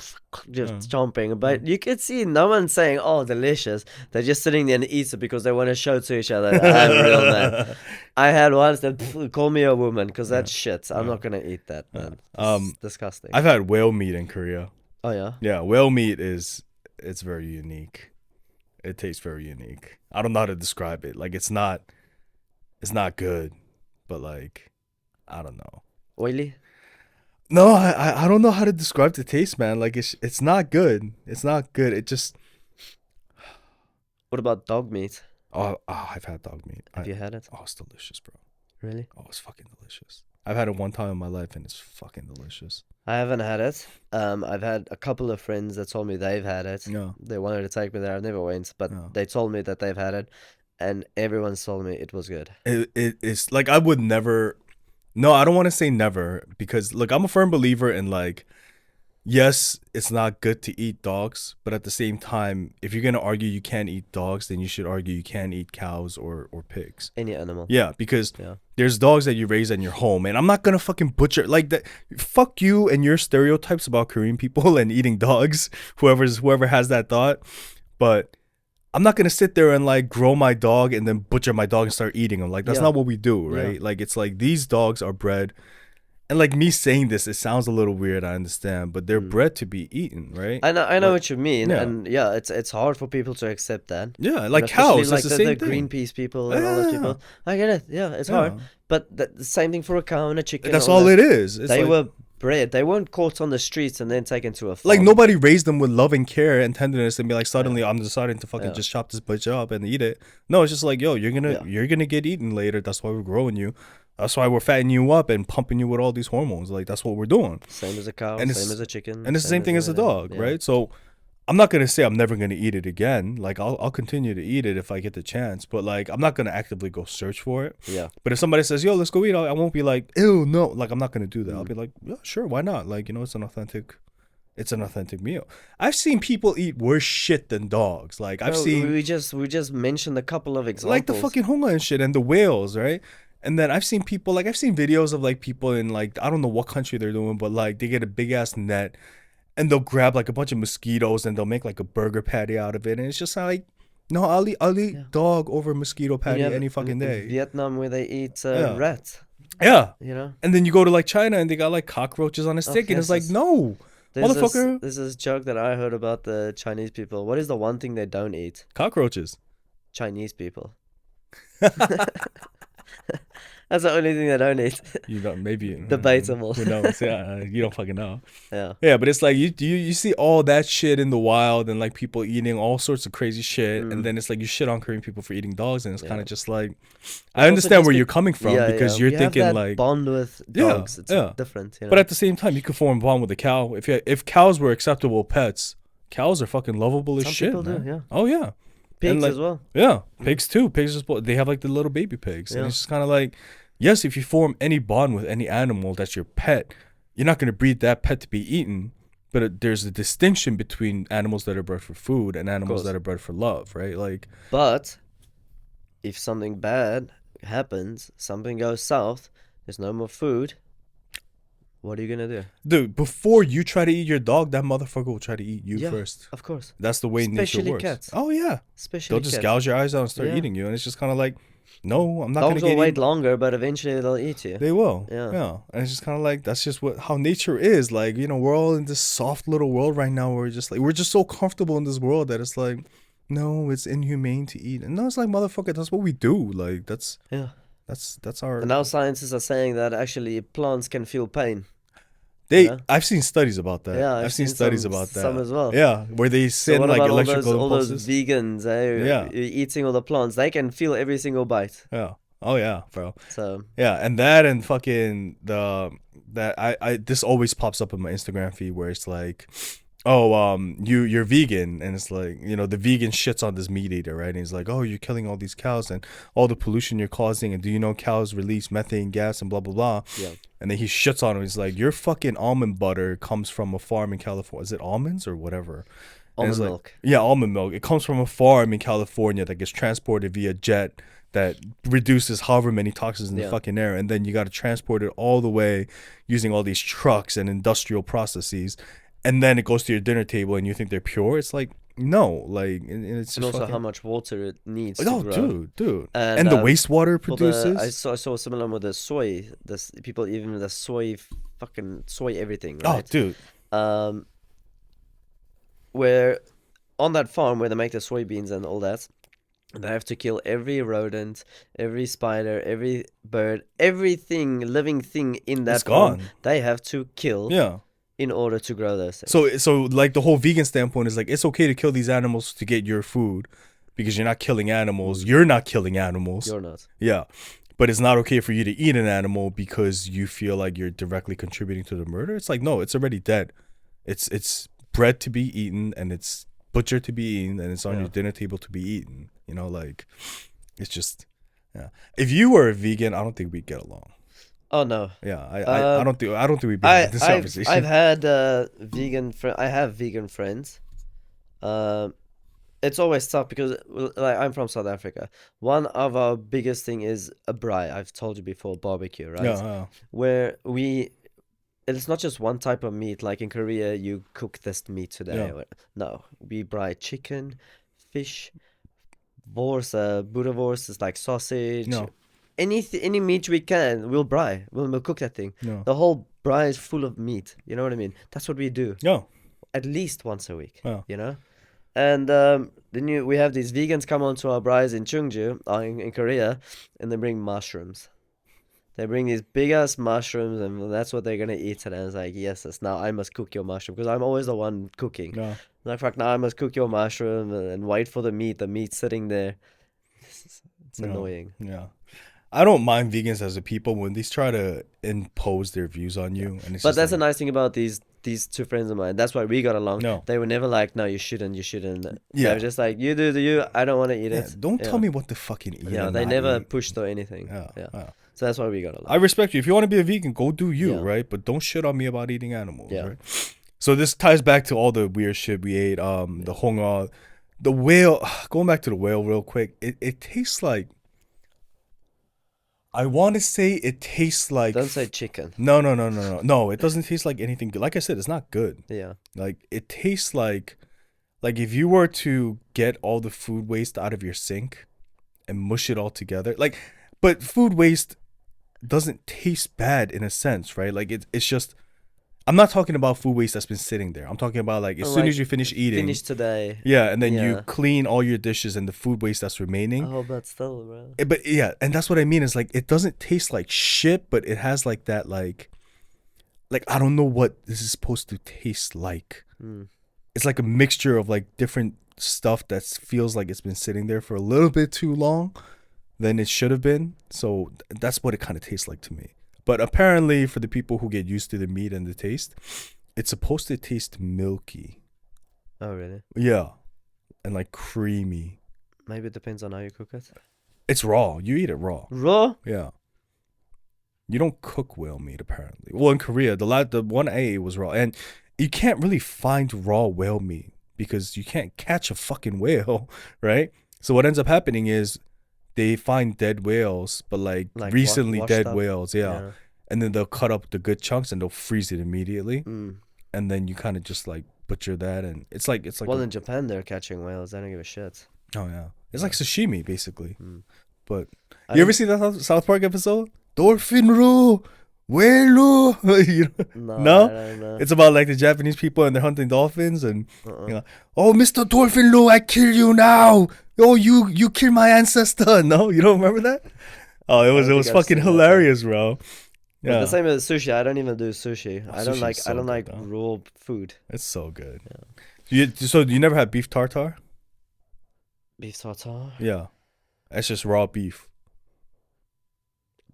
just chomping. But you could see no one saying, oh, delicious. They're just sitting there and eat it because they want to show to each other, I'm a real man. I had once that call me a woman because that's shit. I'm not going to eat that, man. It's disgusting. I've had whale meat in Korea. Oh, yeah? Yeah, whale meat it's very unique. It tastes very unique. I don't know how to describe it. Like it's not good, but like I don't know. Oily? No, I don't know how to describe the taste, man. Like it's not good. It's not good. It just. What about dog meat? I've had dog meat. Have you had it? Oh, it's delicious, bro. Really? Oh, it's fucking delicious. I've had it one time in my life, and it's fucking delicious. I haven't had it. I've had a couple of friends that told me they've had it. Yeah. They wanted to take me there. I never went, but Yeah. they told me that they've had it, and everyone's told me it was good. It's like I would never. No, I don't want to say never because look, I'm a firm believer in like, yes, it's not good to eat dogs, but at the same time, if you're gonna argue you can't eat dogs, then you should argue you can't eat cows or pigs. Any animal. Yeah, because there's dogs that you raise in your home, and I'm not gonna fucking butcher like that. Fuck you and your stereotypes about Korean people and eating dogs. Whoever has that thought, but I'm not gonna sit there and like grow my dog and then butcher my dog and start eating them. Like that's not what we do, right? Yeah. Like it's like these dogs are bred, and like me saying this, it sounds a little weird. I understand, but they're bred to be eaten, right? I know what you mean, Yeah. and it's hard for people to accept that. Yeah, like And especially, cows. like It's the same the thing. Greenpeace people and all those Yeah. people. I get it. Yeah, it's hard. But the same thing for a cow and a chicken. That's all it is. It's They like, were bred. They weren't caught on the streets and then taken to a farm. like nobody raised them with love and care and tenderness and be like suddenly I'm deciding to fucking just chop this bitch up and eat it. No, it's just like yo, you're gonna get eaten later. That's why we're growing you. That's why we're fattening you up and pumping you with all these hormones. Like that's what we're doing. Same as a cow, And same as a chicken, and it's the same thing as a dog, right? So I'm not gonna say I'm never gonna eat it again. Like I'll continue to eat it if I get the chance, but like I'm not gonna actively go search for it. Yeah. But if somebody says, "Yo, let's go eat," I won't be like, "Ew, no." Like I'm not gonna do that. I'll be like, "Yeah, sure, why not?" Like it's an authentic meal. I've seen people eat worse shit than dogs. Like I've seen we just mentioned a couple of examples. like the fucking honga and shit and the whales, right? And then I've seen people like I've seen videos of like people in like I don't know what country they're doing, but like they get a big ass net and they'll grab like a bunch of mosquitoes and they'll make like a burger patty out of it, and it's just like, no, I'll eat dog over mosquito patty any fucking day. Vietnam where they eat rat. Yeah, You know. and then you go to like China and they got like cockroaches on a stick, and it's like, no, motherfucker, There's this joke that I heard about the Chinese people. What is the one thing they don't eat? cockroaches. Chinese people. That's the only thing they don't eat. You don't maybe Debatable. Who knows? Yeah, you don't fucking know. Yeah. Yeah, but it's like you see all that shit in the wild and like people eating all sorts of crazy shit, and then it's like you shit on Korean people for eating dogs, and it's kind of just like I understand where you're coming from because you're we thinking have that like bond with dogs. It's different. You know? But at the same time, you could form a bond with a cow. If cows were acceptable pets, cows are fucking lovable as Some shit. people do, Man. yeah. Oh yeah. Pigs like, as well. Yeah, pigs too. Pigs they have like the little baby pigs, and Yeah. it's just kind of like, yes, if you form any bond with any animal that's your pet, you're not gonna breed that pet to be eaten. But there's a distinction between animals that are bred for food and animals that are bred for love, right? Like, But if something bad happens, something goes south, there's no more food, what are you gonna do? Dude, before you try to eat your dog, that motherfucker will try to eat you Yeah, first. of course. That's the way nature Especially works. cats. Oh yeah, Especially they'll just cats. gouge your eyes out and start Yeah. eating you, and it's just kind of like, no, I'm not Dogs gonna will get wait eaten. longer, but eventually they'll eat you. They will. Yeah. Yeah. And it's just kind of like, that's just how nature is. Like, you know, we're all in this soft little world right now where we're just so comfortable in this world that it's like, no, it's inhumane to eat. And no, it's like, motherfucker, that's what we do. Like, that's our. And now scientists are saying that actually plants can feel pain. I've seen studies about that. Yeah, I've seen studies about that. Some as well. Yeah, where they send what like about electrical all those impulses. vegans, eating all the plants? They can feel every single bite. Yeah. Oh yeah, bro. So yeah, and fucking this always pops up in my Instagram feed where it's like, oh, you're vegan, and it's like, you know, the vegan shits on this meat eater, right? And he's like, oh, you're killing all these cows and all the pollution you're causing, and do you know cows release methane gas and blah blah blah. Yeah. And then he shits on him. He's like, your fucking almond butter comes from a farm in California. Is it almonds or whatever? Almond milk. Yeah, almond milk. It comes from a farm in California that gets transported via jet that reduces however many toxins in the fucking air, and then you got to transport it all the way using all these trucks and industrial processes, and then it goes to your dinner table and you think they're pure. It's like, no, like, and it's And just also how much water it needs to grow. dude, and the wastewater produces. I saw similar with the soy. People even the soy, fucking soy everything, Oh, right? dude. Where on that farm where they make the soybeans and all that, they have to kill every rodent, every spider, every bird, everything living thing in that farm. They have to kill. Yeah. In order to grow those things. So like the whole vegan standpoint is like, it's okay to kill these animals to get your food because you're not killing animals. You're not killing animals. You're not. Yeah. But it's not okay for you to eat an animal because you feel like you're directly contributing to the murder. It's like, no, it's already dead. It's bred to be eaten, and it's butchered to be eaten, and it's on your dinner table to be eaten. You know, like, it's just, yeah. If you were a vegan, I don't think we'd get along. Oh no. Yeah, I don't think we'd be having this conversation. I've had vegan I have vegan friends. It's always tough because like I'm from South Africa. One of our biggest thing is a braai. I've told you before, barbecue, right? Yeah. Where it's not just one type of meat. Like in Korea, you cook this meat today. Yeah. No, we braai chicken, fish, boerewors is like sausage. No. Any meat we can, we'll braai. We'll cook that thing. No. The whole braai is full of meat. You know what I mean? That's what we do. Yeah. At least once a week. Yeah. You know? And then we have these vegans come onto our braais in Chungju, in Korea, and they bring mushrooms. They bring these big ass mushrooms, and that's what they're gonna eat. And I was like, yes, now I must cook your mushroom because I'm always the one cooking. Yeah. Like, fuck, now I must cook your mushroom and wait for the meat. The meat's sitting there. It's annoying. Yeah. I don't mind vegans as a people when they try to impose their views on you. And but that's a nice thing about these two friends of mine. That's why we got along. No. They were never like, no, you shouldn't. Yeah. They were just like, you do you. I don't want to eat it. Don't tell me what to fucking eat. Yeah, they never pushed or anything. Yeah. So that's why we got along. I respect you. If you want to be a vegan, go do you, right? But don't shit on me about eating animals, right? So this ties back to all the weird shit we ate. The honga, the whale. Going back to the whale real quick. It tastes like. I want to say it tastes like. Don't say chicken. No. No, it doesn't taste like anything good. Like I said, it's not good. Yeah. Like it tastes like if you were to get all the food waste out of your sink and mush it all together. But food waste doesn't taste bad in a sense, right? Like it's just. I'm not talking about food waste that's been sitting there. I'm talking about as soon as you finish eating. Finish today. Yeah, and then you clean all your dishes and the food waste that's remaining. Oh, but still, bro. But yeah, and that's what I mean is it doesn't taste like shit, but it has that I don't know what this is supposed to taste like. It's like a mixture of different stuff that feels like it's been sitting there for a little bit too long than it should have been. So that's what it kind of tastes like to me. But apparently, for the people who get used to the meat and the taste, it's supposed to taste milky. Oh, really? Yeah. And creamy. Maybe it depends on how you cook it. It's raw. You eat it raw. Raw? Yeah. You don't cook whale meat, apparently. Well, in Korea, the one I ate was raw. And you can't really find raw whale meat because you can't catch a fucking whale, right? So what ends up happening is they find dead whales, but like Like recently washed dead up. whales, yeah. And then they'll cut up the good chunks and they'll freeze it immediately. And then you kind of just like butcher that, and it's like Well, in Japan they're catching whales. They don't give a shit. Oh yeah, it's like sashimi basically. But I you ever didn't- see that South Park episode? Dolphin ro, whale. You know? No? I don't know. It's about like the Japanese people and they're hunting dolphins and you know, oh Mr. Dolphin Lo, I kill you now. Oh you kill my ancestor. No, you don't remember that? Oh, it was think I've fucking seen that, hilarious, bro. But Yeah, the same as sushi. I don't even do sushi. Oh, I don't sushi's like. so I don't good, like though. raw food. it's so good. So you never had beef tartare? Beef tartare. Yeah, that's just raw beef.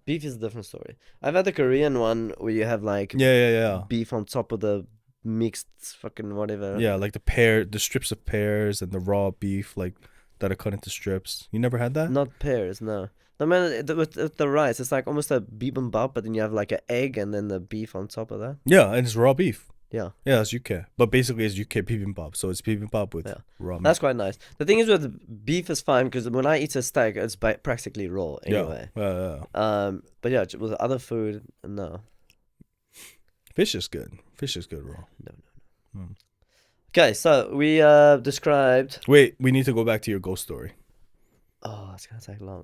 Beef is a different story. I've had the Korean one where you have like Yeah. beef on top of the mixed fucking whatever. Yeah, like the strips of pears and the raw beef, like that are cut into strips. You never had that? Not pears, no. No man, with the rice, it's like almost a bibimbap, but then you have like an egg and then the beef on top of that. Yeah, and it's raw beef. Yeah, Yeah, it's UK, but basically it's UK bibimbap. So it's bibimbap with raw meat. that's quite nice. The thing is with beef is fine because when I eat a steak, it's practically raw anyway. Yeah. But yeah, with other food, no. Fish is good. Fish is good raw. No. Okay, so we described. Wait, we need to go back to your ghost story. Oh, it's gonna take long.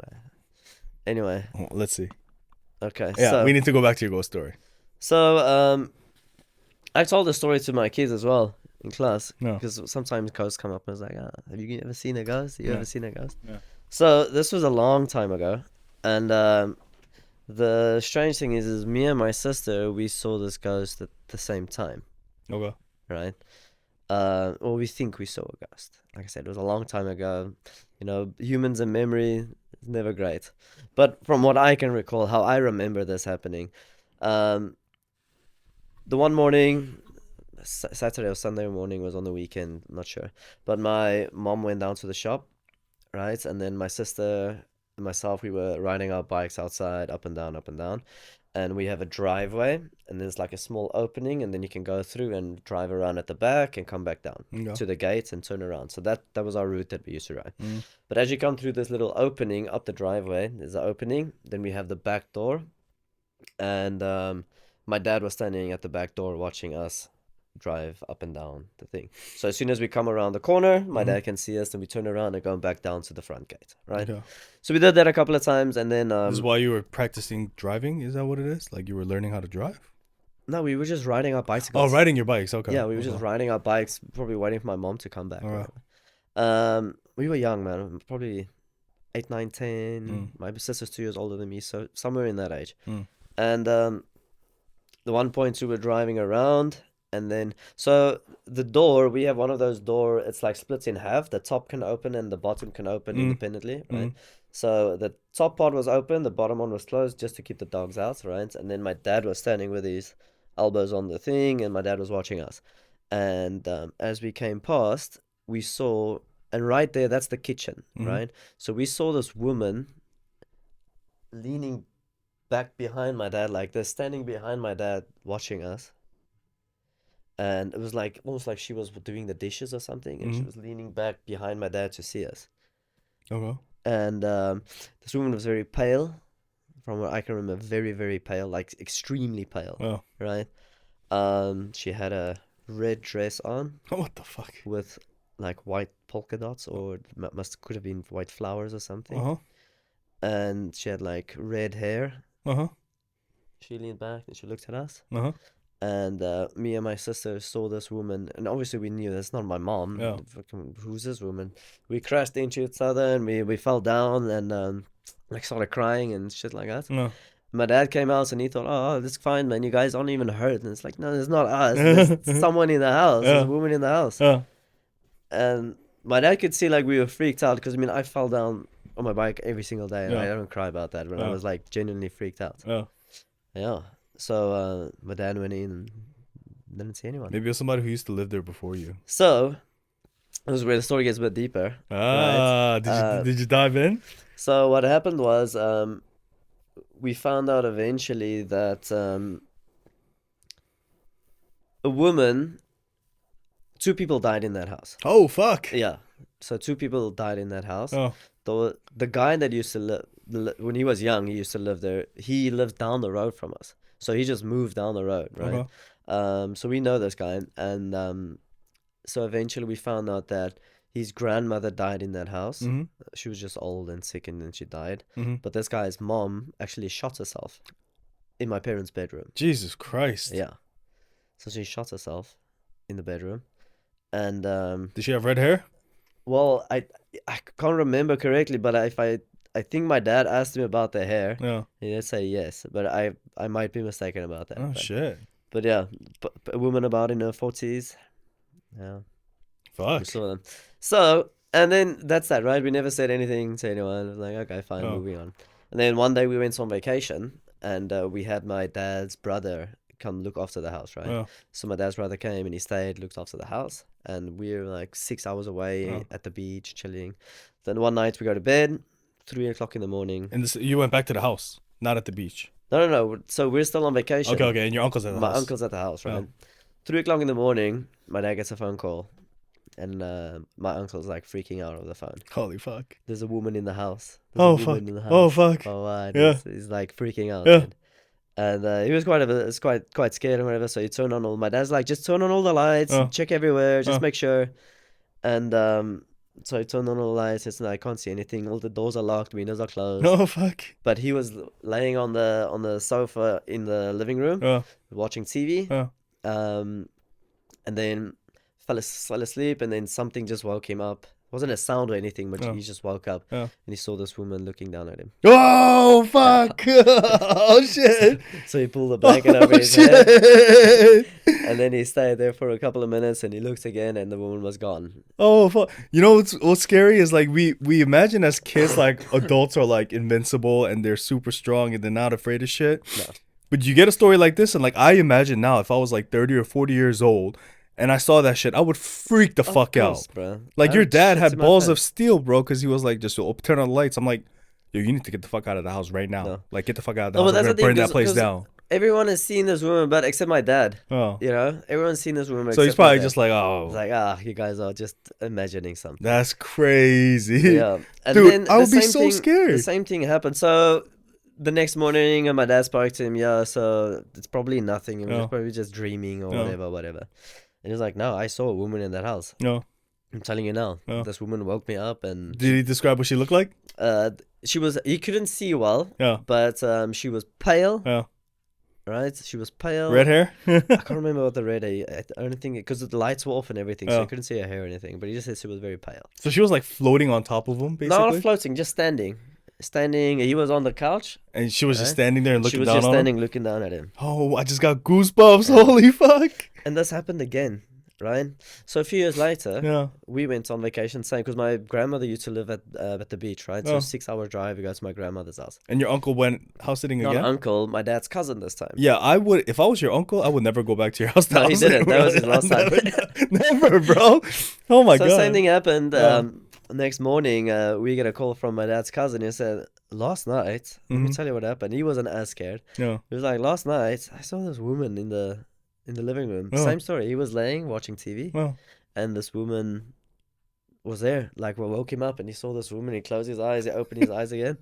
Anyway, Oh, let's see. okay. Yeah, so, we need to go back to your ghost story. So I've told the story to my kids as well in class No. because sometimes ghosts come up and it's like, have you ever seen a ghost? You Yeah. ever seen a ghost? Yeah. So this was a long time ago, and the strange thing is me and my sister we saw this ghost at the same time, Okay. right? Or we think we saw a ghost. Like I said, it was a long time ago. You know, humans and memory is never great. But from what I can recall, how I remember this happening, the one morning, Saturday or Sunday morning, was on the weekend, not sure. But my mom went down to the shop, right? And then my sister and myself, we were riding our bikes outside, up and down, up and down. And we have a driveway, and there's like a small opening, and then you can go through and drive around at the back and come back down to the gates and turn around. So that was our route that we used to ride. But as you come through this little opening up the driveway, there's an opening. Then we have the back door, and my dad was standing at the back door watching us drive up and down the thing. So as soon as we come around the corner, my dad can see us, and we turn around and go back down to the front gate, right? Okay. So we did that a couple of times, and then This is why you were practicing driving? Is that what it is? Like you were learning how to drive? no, we were just riding our bicycles. Oh, riding your bikes. Okay. Yeah, we were just riding our bikes, probably waiting for my mom to come back. All right. We were young, man, probably 8, 9, 10. My sister's 2 years older than me, so somewhere in that age. And the one point we were driving around, and then so the door, we have one of those door, it's like splits in half. The top can open and the bottom can open independently, right? So the top part was open, the bottom one was closed just to keep the dogs out, right? And then my dad was standing with his elbows on the thing, and my dad was watching us. And as we came past, we saw, and right there, that's the kitchen, right? So we saw this woman leaning back behind my dad like this, standing behind my dad watching us. And it was like almost like she was doing the dishes or something, and she was leaning back behind my dad to see us. Okay. And this woman was very pale, from what I can remember, very, very pale, like extremely pale, Oh. right? She had a red dress on What the fuck? with like white polka dots, or could have been white flowers or something. Uh-huh. And she had like red hair. Uh-huh. She leaned back and she looked at us. Uh-huh. And me and my sister saw this woman, and obviously we knew that's not my mom. Yeah. Fucking, who's this woman? We crashed into each other, and we fell down and like started crying and shit like that. No. My dad came out and he thought, oh, that's fine, man. You guys aren't even hurt. And it's like, no, it's not us. There's someone in the house. There's a woman in the house. Yeah. And my dad could see like we were freaked out because, I mean, I fell down on my bike every single day, and I don't cry about that, but I was like genuinely freaked out. Yeah. Yeah. So my dad went in and didn't see anyone. Maybe it was somebody who used to live there before you. So this is where the story gets a bit deeper. Ah, right? Did you dive in? So what happened was we found out eventually that a woman, 2 people died in that house. Oh fuck. Yeah. So 2 people died in that house. Oh. the guy that used to live when he was young, he used to live there. He lived down the road from us, so he just moved down the road, right? So we know this guy, and so eventually we found out that his grandmother died in that house. She was just old and sick, and then she died. But this guy's mom actually shot herself in my parents' bedroom. Jesus Christ. Yeah. So she shot herself in the bedroom. And did she have red hair? Well, I can't remember correctly, but I think my dad asked him about the hair. Yeah. He did say yes, but I might be mistaken about that. Oh, shit. But yeah, a woman about in her 40s. Yeah. Fuck. We saw them. So, and then that's that, right? We never said anything to anyone. It was like, okay, fine, moving on. And then one day we went on vacation, and we had my dad's brother come look after the house, right? So my dad's brother came and he stayed, looked after the house, and we were like 6 hours away at the beach chilling. Then one night we go to bed, 3 o'clock in the morning. And you went back to the house, not at the beach. No. So we're still on vacation. Okay. And your uncle's at the house. My uncle's at the house, right? 3 o'clock in the morning, my dad gets a phone call, and my uncle's like freaking out over the phone. Holy fuck! There's a woman in the house. Oh fuck! Oh fuck! Oh, yeah. He's like freaking out. Yeah. And he was quite scared and whatever. So he turned on all. My dad's like, just turn on all the lights, check everywhere, just make sure. And so he turned on all the lights. It's like, I can't see anything. All the doors are locked, windows are closed. Oh fuck! But he was laying on the sofa in the living room, watching TV. And then fell asleep, and then something just woke him up. It wasn't a sound or anything, but he just woke up, and he saw this woman looking down at him. Oh fuck! Oh shit! So he pulled the blanket over his head, and then he stayed there for a couple of minutes, and he looked again, and the woman was gone. Oh fuck! You know what's scary is like we imagine as kids like adults are like invincible and they're super strong and they're not afraid of shit. No. But you get a story like this, and like I imagine now if I was like 30 or 40 years old and I saw that shit, I would freak the fuck out, bro. Like your dad had balls of steel, bro, because he was like, just turn on the lights. I'm like, yo, you need to get the fuck out of the house right now. No. Like, get the fuck out of the house. We're gonna burn that place down. Everyone has seen this woman, but except my dad. Oh, you know, everyone's seen this woman. So he's probably just like, oh, it's like, you guys are just imagining something. That's crazy. Yeah, and dude, then I would be so scared. The same thing happened. So the next morning, my dad spoke to him. Yeah, so it's probably nothing. He was probably just dreaming or whatever. And he was like, no, I saw a woman in that house. No. I'm telling you now. This woman woke me up and... Did he describe what she looked like? He couldn't see well. Yeah. But she was pale. Yeah. Right? She was pale. Red hair? I can't remember what the red hair... I don't think... Because the lights were off and everything, so I couldn't see her hair or anything. But he just said she was very pale. So she was like floating on top of him, basically? No, not floating, just standing. He was on the couch. And she was just standing there and looking down on him? She was just standing looking down at him. Oh, I just got goosebumps. Holy fuck. And this happened again, right? So a few years later, we went on vacation, same, because my grandmother used to live at the beach, right? So 6-hour drive, we go to my grandmother's house. And your uncle went house sitting again? Not uncle, my dad's cousin this time. Yeah, I would, if I was your uncle, I would never go back to your house. No, he didn't. That was his last time. Never, bro. Oh my God. So same thing happened. Next morning, we get a call from my dad's cousin. He said, last night, let me tell you what happened. He wasn't as scared. Yeah. He was like, last night, I saw this woman in the living room. Same story. He was laying, watching TV, and this woman was there. Like, we woke him up, and he saw this woman. He closed his eyes. He opened his eyes again.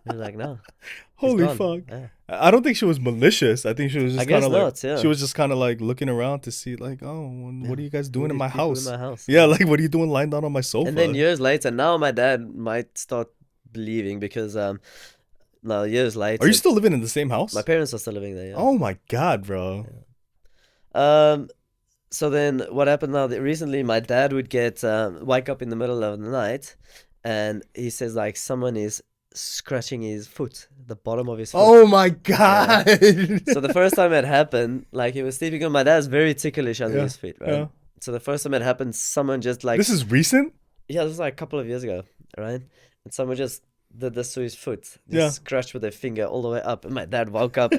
He was like, no. Holy fuck. Yeah. I don't think she was malicious. I think she was just kind of like, she was just kind of like looking around to see like, oh, what are you guys doing in my house? Yeah, like, what are you doing lying down on my sofa? And then years later, now my dad might start believing because now years later. Are you still living in the same house? My parents are still living there, yeah. Oh my God, bro. Yeah. So then what happened now, that recently my dad would get wake up in the middle of the night and he says like someone is scratching his foot, the bottom of his foot. Oh my God. Yeah. So the first time it happened, like he was sleeping, and my dad's very ticklish under his feet, right? Yeah. So the first time it happened, someone just like... This is recent? Yeah, this was like a couple of years ago, right? And someone just did this to his foot, just scratched with their finger all the way up, and my dad woke up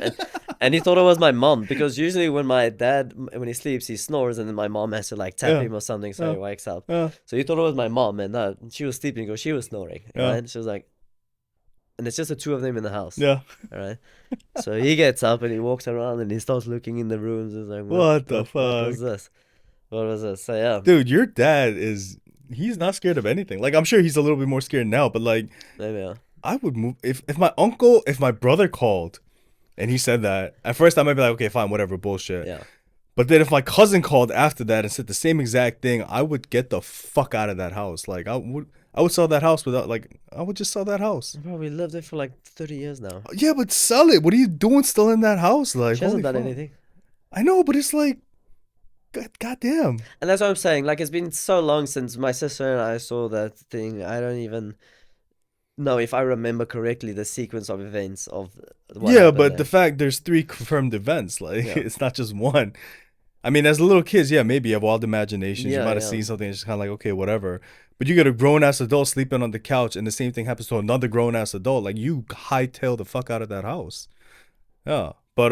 and he thought it was my mom, because usually when my dad, when he sleeps, he snores, and then my mom has to like tap him or something so he wakes up. So he thought it was my mom, and she was sleeping because she was snoring, right? And she was like, and it's just the two of them in the house. Yeah. All right. So he gets up and he walks around and he starts looking in the rooms. He's like, what the fuck? What was this? What was this? So yeah. Dude, your dad is he's not scared of anything. Like I'm sure he's a little bit more scared now, but like Maybe. Yeah. I would move if my brother called and he said that. At first I might be like, okay, fine, whatever, bullshit. Yeah. But then if my cousin called after that and said the same exact thing, I would get the fuck out of that house. Like I would sell that house without like I would just sell that house. Bro, we lived there for like 30 years now. Yeah, but sell it. What are you doing still in that house? Like She hasn't done fuck. anything. I know, but it's like God damn. And that's what I'm saying. Like, it's been so long since my sister and I saw that thing. I don't even know if I remember correctly the sequence of events of what Yeah, happened but there. the fact there's 3 confirmed events, like Yeah. it's not just one. I mean, as little kids, yeah, maybe you have wild imaginations. You Yeah, might have yeah. seen something, it's just kind of like, okay, whatever. But you get a grown ass adult sleeping on the couch, and the same thing happens to another grown ass adult. Like you hightail the fuck out of that house. Yeah, but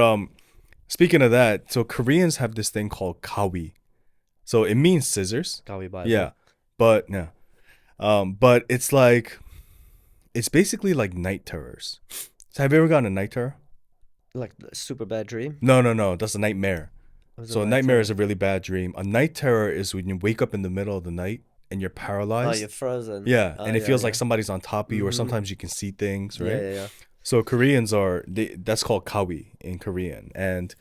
speaking of that, so Koreans have this thing called kawi. So it means scissors. Kawi Bible. Yeah, but yeah, but it's like, it's basically like night terrors. So have you ever gotten a night terror? Like a super bad dream. No, that's a nightmare. Was it So a like nightmare that? is a really bad dream. A night terror is when you wake up in the middle of the night and you're Oh, paralyzed. you're frozen. Yeah, Oh, and it yeah, feels like yeah. somebody's on top of you, or Mhm. sometimes you can see things, right? Yeah. So Koreans that's called kawi in Korean, and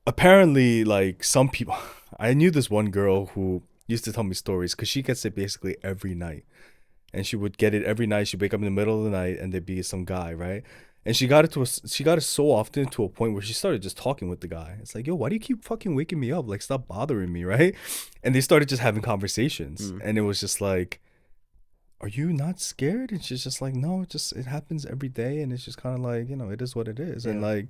apparently, like some people, I knew this one girl who used to tell me stories because she gets it basically every night, and she would get it every night. She'd wake up in the middle of the night, and there'd be some guy, right? And she got it so often to a point where she started just talking with the guy. It's like, yo, why do you keep fucking waking me up? Like, stop bothering me, right? And they started just having conversations, and it was just like, are you not scared? And she's just like, no, it happens every day, and it's just kind of like, it is what it is. And Yeah. like,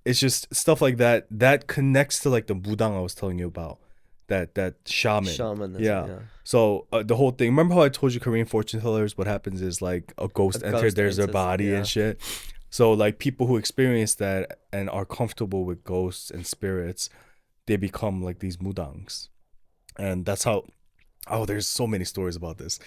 it's just stuff like that that connects to like the mudang I was telling you about, that shaman. Shamanism. Yeah. So the whole thing, remember how I told you Korean fortune tellers, what happens is like a ghost A enters ghost their enters, body yeah. and shit. So like people who experience that and are comfortable with ghosts and spirits, they become like these mudangs. And that's how, oh, there's so many stories about this.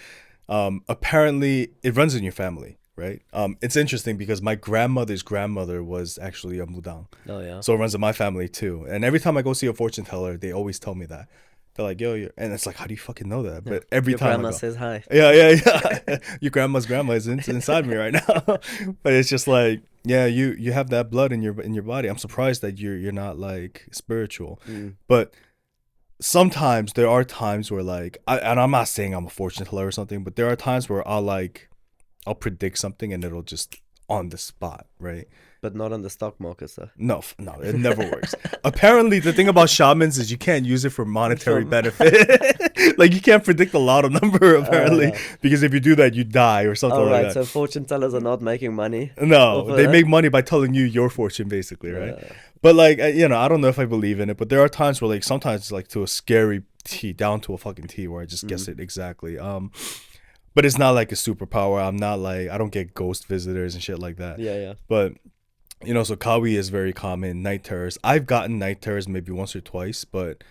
Apparently it runs in your family, right? It's interesting because my grandmother's grandmother was actually a mudang. Oh yeah. So it runs in my family too. And every time I go see a fortune teller, they always tell me that. They're like, yo, and it's like, how do you fucking know that? But every Your time I grandma go, says hi. yeah. Your grandma's grandma is inside me right now. But it's just like, yeah, you have that blood in your body. I'm surprised that you're not like spiritual. But sometimes there are times where like, and I'm not saying I'm a fortune teller or something, but there are times where I'll predict something and it'll just on the spot, right? But not on the stock market, sir. No, it never works. Apparently, the thing about shamans is you can't use it for monetary benefit. Like you can't predict the lotto number apparently, yeah. because if you do that, you die or something All like right, that. so fortune tellers are not making money. No, off of they that? make money by telling you your fortune, basically, right? Yeah. But like, I don't know if I believe in it, but there are times where like sometimes like to a scary T, down to a fucking T, where I just guess it exactly. But it's not like a superpower. I'm not like, I don't get ghost visitors and shit like that. Yeah. But so kawi is very common. Night terrors. I've gotten night terrors maybe once or twice, but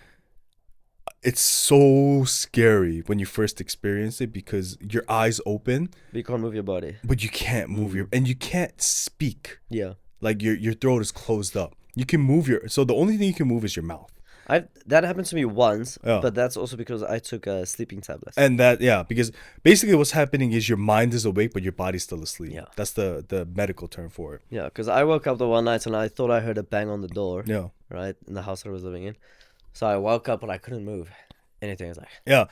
it's so scary when you first experience it because your eyes open, But you can't move your body. but you can't move and you can't speak. Yeah. Like your throat is closed up. You can move so the only thing you can move is your mouth. That happened to me once, Yeah. but that's also because I took a sleeping tablet. And that, yeah, because basically what's happening is your mind is awake, but your body's still asleep. Yeah. That's the medical term for it. Yeah, because I woke up the one night and I thought I heard a bang on the door. Yeah. Right, in the house that I was living in. So I woke up and I couldn't move anything. I was like, Yeah.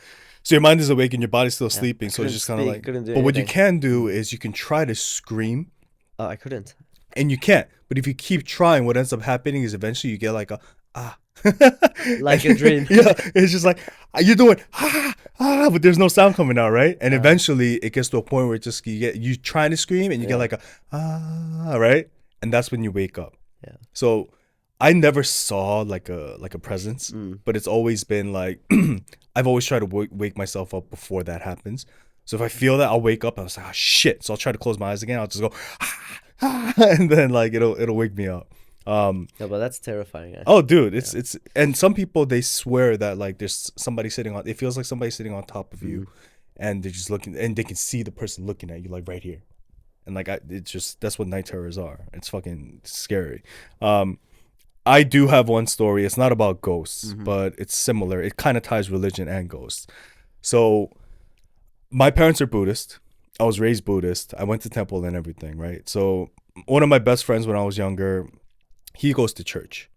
So your mind is awake and your body's still Yeah, sleeping. I So it's couldn't just kind of speak, like, couldn't do but what you anything. can do is you can try to scream oh, I couldn't. and you can't. But if you keep trying, what ends up happening is eventually you get like a, ah. Like a dream. Yeah. It's just like, you're doing, but there's no sound coming out, right? And eventually it gets to a point where it just, you trying to scream and you get like a, right? And that's when you wake up. Yeah. So I never saw like a presence, but it's always been like, I've always tried to wake myself up before that happens. So if I feel that, I'll wake up and I was like, oh shit. So I'll try to close my eyes again. I'll just go, and then like it'll wake me up. No, but that's terrifying. Oh, dude, it's and some people, they swear that like there's somebody sitting on. It feels like somebody sitting on top of you, and they're just looking, and they can see the person looking at you like right here, and like it's just, that's what night terrors are. It's fucking scary. I do have one story. It's not about ghosts, but it's similar. It kind of ties religion and ghosts. So my parents are Buddhist. I was raised Buddhist. I went to temple and everything, right? So one of my best friends when I was younger, he goes to church.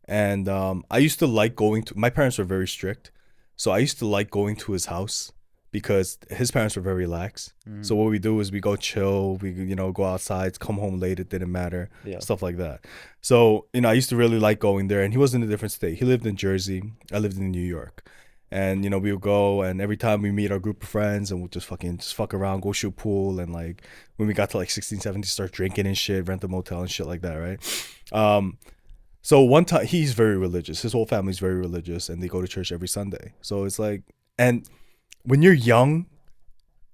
And I used to like going to, my parents were very strict. So I used to like going to his house because his parents were very lax. So what we do is we go chill, we, go outside, come home late, it didn't matter, stuff like that. So, I used to really like going there, and he was in a different state. He lived in Jersey. I lived in New York. And, we would go, and every time we meet our group of friends, and we'll just fuck around, go shoot pool, and like when we got to like 16, 17, start drinking and shit, rent a motel and shit like that, right? So one time, he's very religious. His whole family's very religious, and they go to church every Sunday. So it's like, and when you're young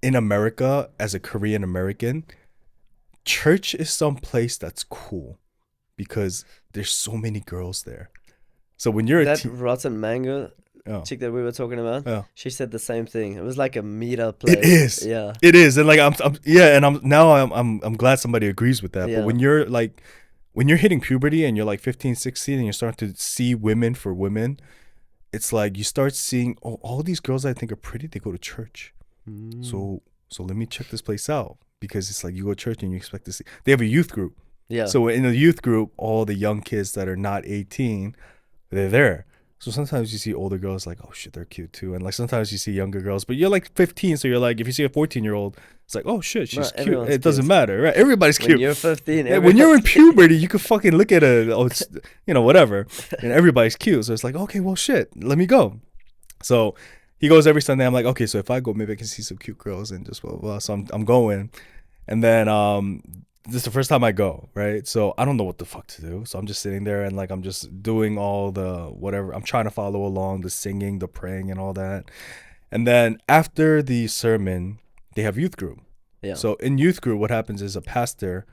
in America as a Korean American, church is some place that's cool because there's so many girls there. So when you're that rotten mango chick that we were talking about, she said the same thing. It was like a meetup place. It is. Yeah. It is. And like I'm glad somebody agrees with that. Yeah. But when you're hitting puberty and you're like 15, 16 and you're starting to see women for women, it's like you start seeing, all these girls I think are pretty, they go to church. So let me check this place out, because it's like you go to church and you expect to see. They have a youth group. Yeah. So in the youth group, all the young kids that are not 18, they're there. So sometimes you see older girls like, oh shit, they're cute too. And like sometimes you see younger girls, but you're like 15, so you're like, if you see a 14-year-old, it's like, oh shit, she's cute. It doesn't matter, right? Everybody's cute. When you're 15, when you're in puberty, you can fucking look at whatever, and everybody's cute. So it's like, okay, well shit, let me go. So he goes every Sunday. I'm like, okay, so if I go, maybe I can see some cute girls and just blah blah blah. So I'm going, and then this is the first time I go, right? So I don't know what the fuck to do. So I'm just sitting there and like I'm just doing all the whatever. I'm trying to follow along, the singing, the praying, and all that. And then after the sermon, they have youth group. Yeah. So in youth group, what happens is a pastor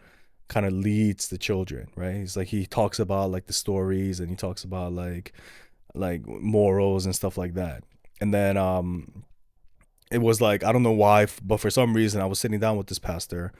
kind of leads the children, right? He's like, he talks about like the stories, and he talks about like morals and stuff like that. And then it was like, I don't know why, but for some reason I was sitting down with this pastor.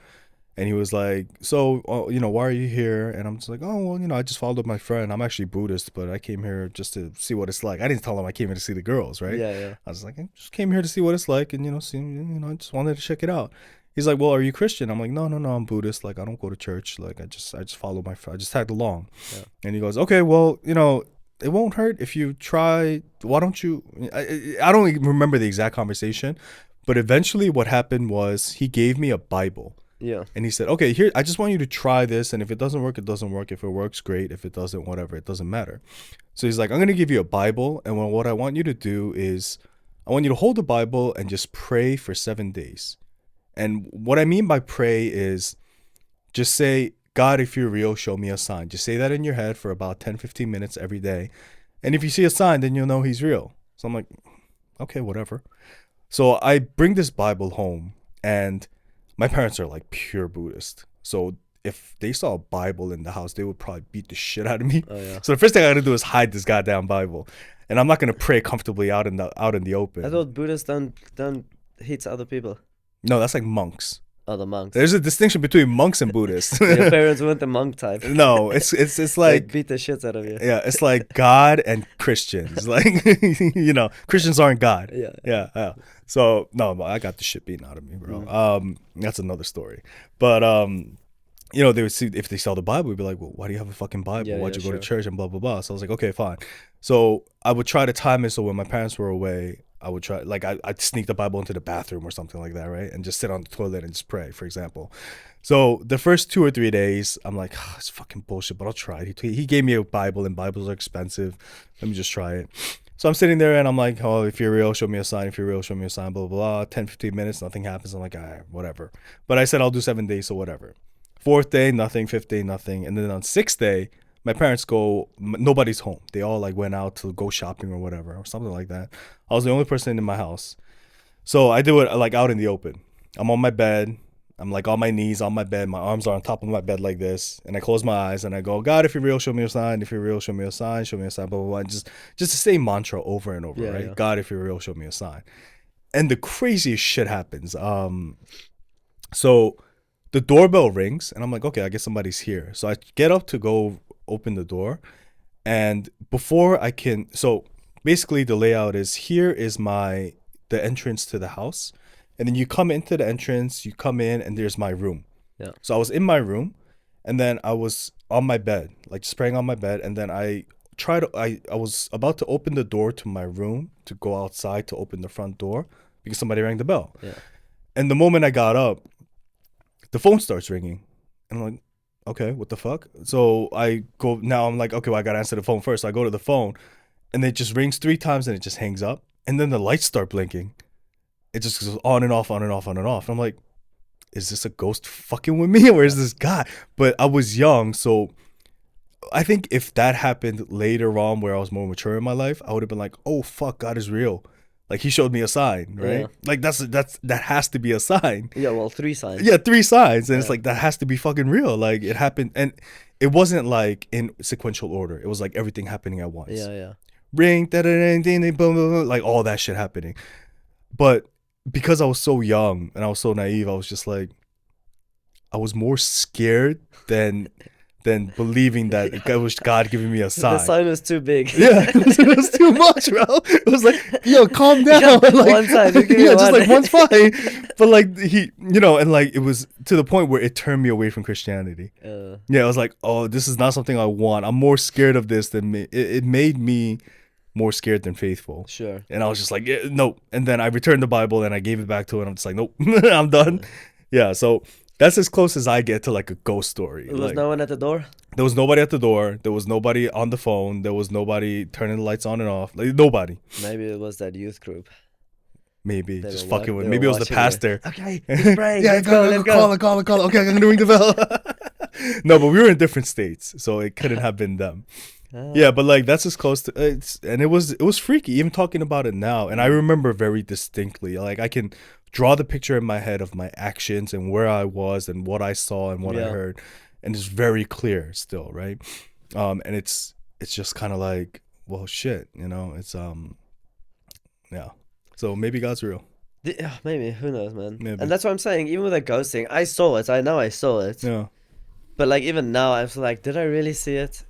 And he was like, so, why are you here? And I'm just like, oh, well, I just followed my friend. I'm actually Buddhist, but I came here just to see what it's like. I didn't tell him I came here to see the girls, right? Yeah. I was like, I just came here to see what it's like, and, I just wanted to check it out. He's like, well, are you Christian? I'm like, no, I'm Buddhist. Like, I don't go to church. Like, I just follow my friend. I just tagged along. Yeah. And he goes, okay, well, it won't hurt if you try. Why don't you? I don't even remember the exact conversation, but eventually what happened was he gave me a Bible. Yeah. And he said, okay, here, I just want you to try this. And if it doesn't work, it doesn't work. If it works, great. If it doesn't, whatever, it doesn't matter. So he's like, I'm going to give you a Bible. And what I want you to do is I want you to hold the Bible and just pray for 7 days. And what I mean by pray is just say, God, if you're real, show me a sign. Just say that in your head for about 10, 15 minutes every day. And if you see a sign, then you'll know he's real. So I'm like, okay, whatever. So I bring this Bible home, and my parents are like pure Buddhist. So if they saw a Bible in the house, they would probably beat the shit out of me. Oh, yeah. So the first thing I gotta do is hide this goddamn Bible. And I'm not gonna pray comfortably out in the open. I thought Buddhists don't hit other people. No, that's like monks. Oh, the monks. There's a distinction between monks and Buddhists. Your parents weren't the monk type. No, it's like they beat the shit out of you. Yeah, it's like God and Christians. Like Christians aren't God. Yeah. So no, I got the shit beaten out of me, bro. That's another story. But they would see, if they saw the Bible, we'd be like, well, why do you have a fucking Bible? Why'd you go to church and blah blah blah? So I was like, okay, fine. So I would try to time it so when my parents were away, I would try, like, I'd sneak the Bible into the bathroom or something like that, right? And just sit on the toilet and just pray, for example. So the first 2 or 3 days, I'm like, it's fucking bullshit, but I'll try it. He gave me a Bible, and Bibles are expensive. Let me just try it. So I'm sitting there, and I'm like, oh, if you're real, show me a sign. If you're real, show me a sign, blah, blah, blah. 10, 15 minutes, nothing happens. I'm like, all right, whatever. But I said I'll do 7 days, so whatever. 4th day, nothing. 5th day, nothing. And then on 6th day, my parents go, nobody's home. They all like went out to go shopping or whatever, or something like that. I was the only person in my house. So I do it like out in the open. I'm on my bed. I'm like on my knees on my bed. My arms are on top of my bed like this. And I close my eyes and I go, God, if you're real, show me a sign. If you're real, show me a sign. Show me a sign, blah, blah, blah. Just the same mantra over and over, right? Yeah. God, if you're real, show me a sign. And the craziest shit happens. So the doorbell rings and I'm like, okay, I guess somebody's here. So I get up to go open the door, and before I can, so basically the layout is, here is the entrance to the house, And then you come into the entrance, you come in, and there's my room. Yeah. So I was in my room, and then I was on my bed, like just praying on my bed, and then I was about to open the door to my room to go outside to open the front door because somebody rang the bell. Yeah. And the moment I got up, the phone starts ringing. And I'm like, okay, what the fuck? So I go, now I'm like, okay, well, I gotta answer the phone first. So I go to the phone, and it just rings 3 times, and it just hangs up. And then the lights start blinking. It just goes on and off, on and off, on and off. And I'm like, is this a ghost fucking with me, or is this guy? But I was young, so I think if that happened later on where I was more mature in my life, I would have been like, oh fuck, God is real. Like, he showed me a sign, right? Yeah. Like that has to be a sign. Yeah, well, 3 signs. Yeah, 3 signs. And it's like, that has to be fucking real. Like, it happened, and it wasn't like in sequential order. It was like everything happening at once. Yeah. Ring, da da da ding, ding, boom, boom, boom, like all that shit happening. But because I was so young and I was so naive, I was just like, I was more scared than believing that it was God giving me a sign. The sign was too big. Yeah, it was too much, bro. It was like, yo, calm down. Yeah, like, one sign, yeah, just like one's fine. But like he, and like it was to the point where it turned me away from Christianity. Yeah, I was like, oh, this is not something I want. I'm more scared of this than me. It made me more scared than faithful. Sure. And I was just like, yeah, no. And then I returned the Bible and I gave it back to it. I'm just like, nope, I'm done. Yeah, so that's as close as I get to like a ghost story. There was no one at the door? There was nobody at the door. There was nobody on the phone. There was nobody turning the lights on and off. Like, nobody. Maybe it was that youth group. Maybe. They Just were fucking wa- with they Maybe were it was the watching pastor. it. Okay, let's pray. Yeah, Let's go. call it. Okay, I'm gonna ring the bell. No, but we were in different states, so it couldn't have been them. Yeah, but like that's as close to and it was freaky even talking about it now, and I remember very distinctly. Like I can draw the picture in my head of my actions and where I was and what I saw and what I heard, and it's very clear still, right? And it's just kind of like, well, shit, it's yeah. So maybe God's real. Yeah, maybe. Who knows, man? Maybe. And that's what I'm saying. Even with that ghost thing, I saw it. I know I saw it. Yeah. But like even now, I'm like, did I really see it?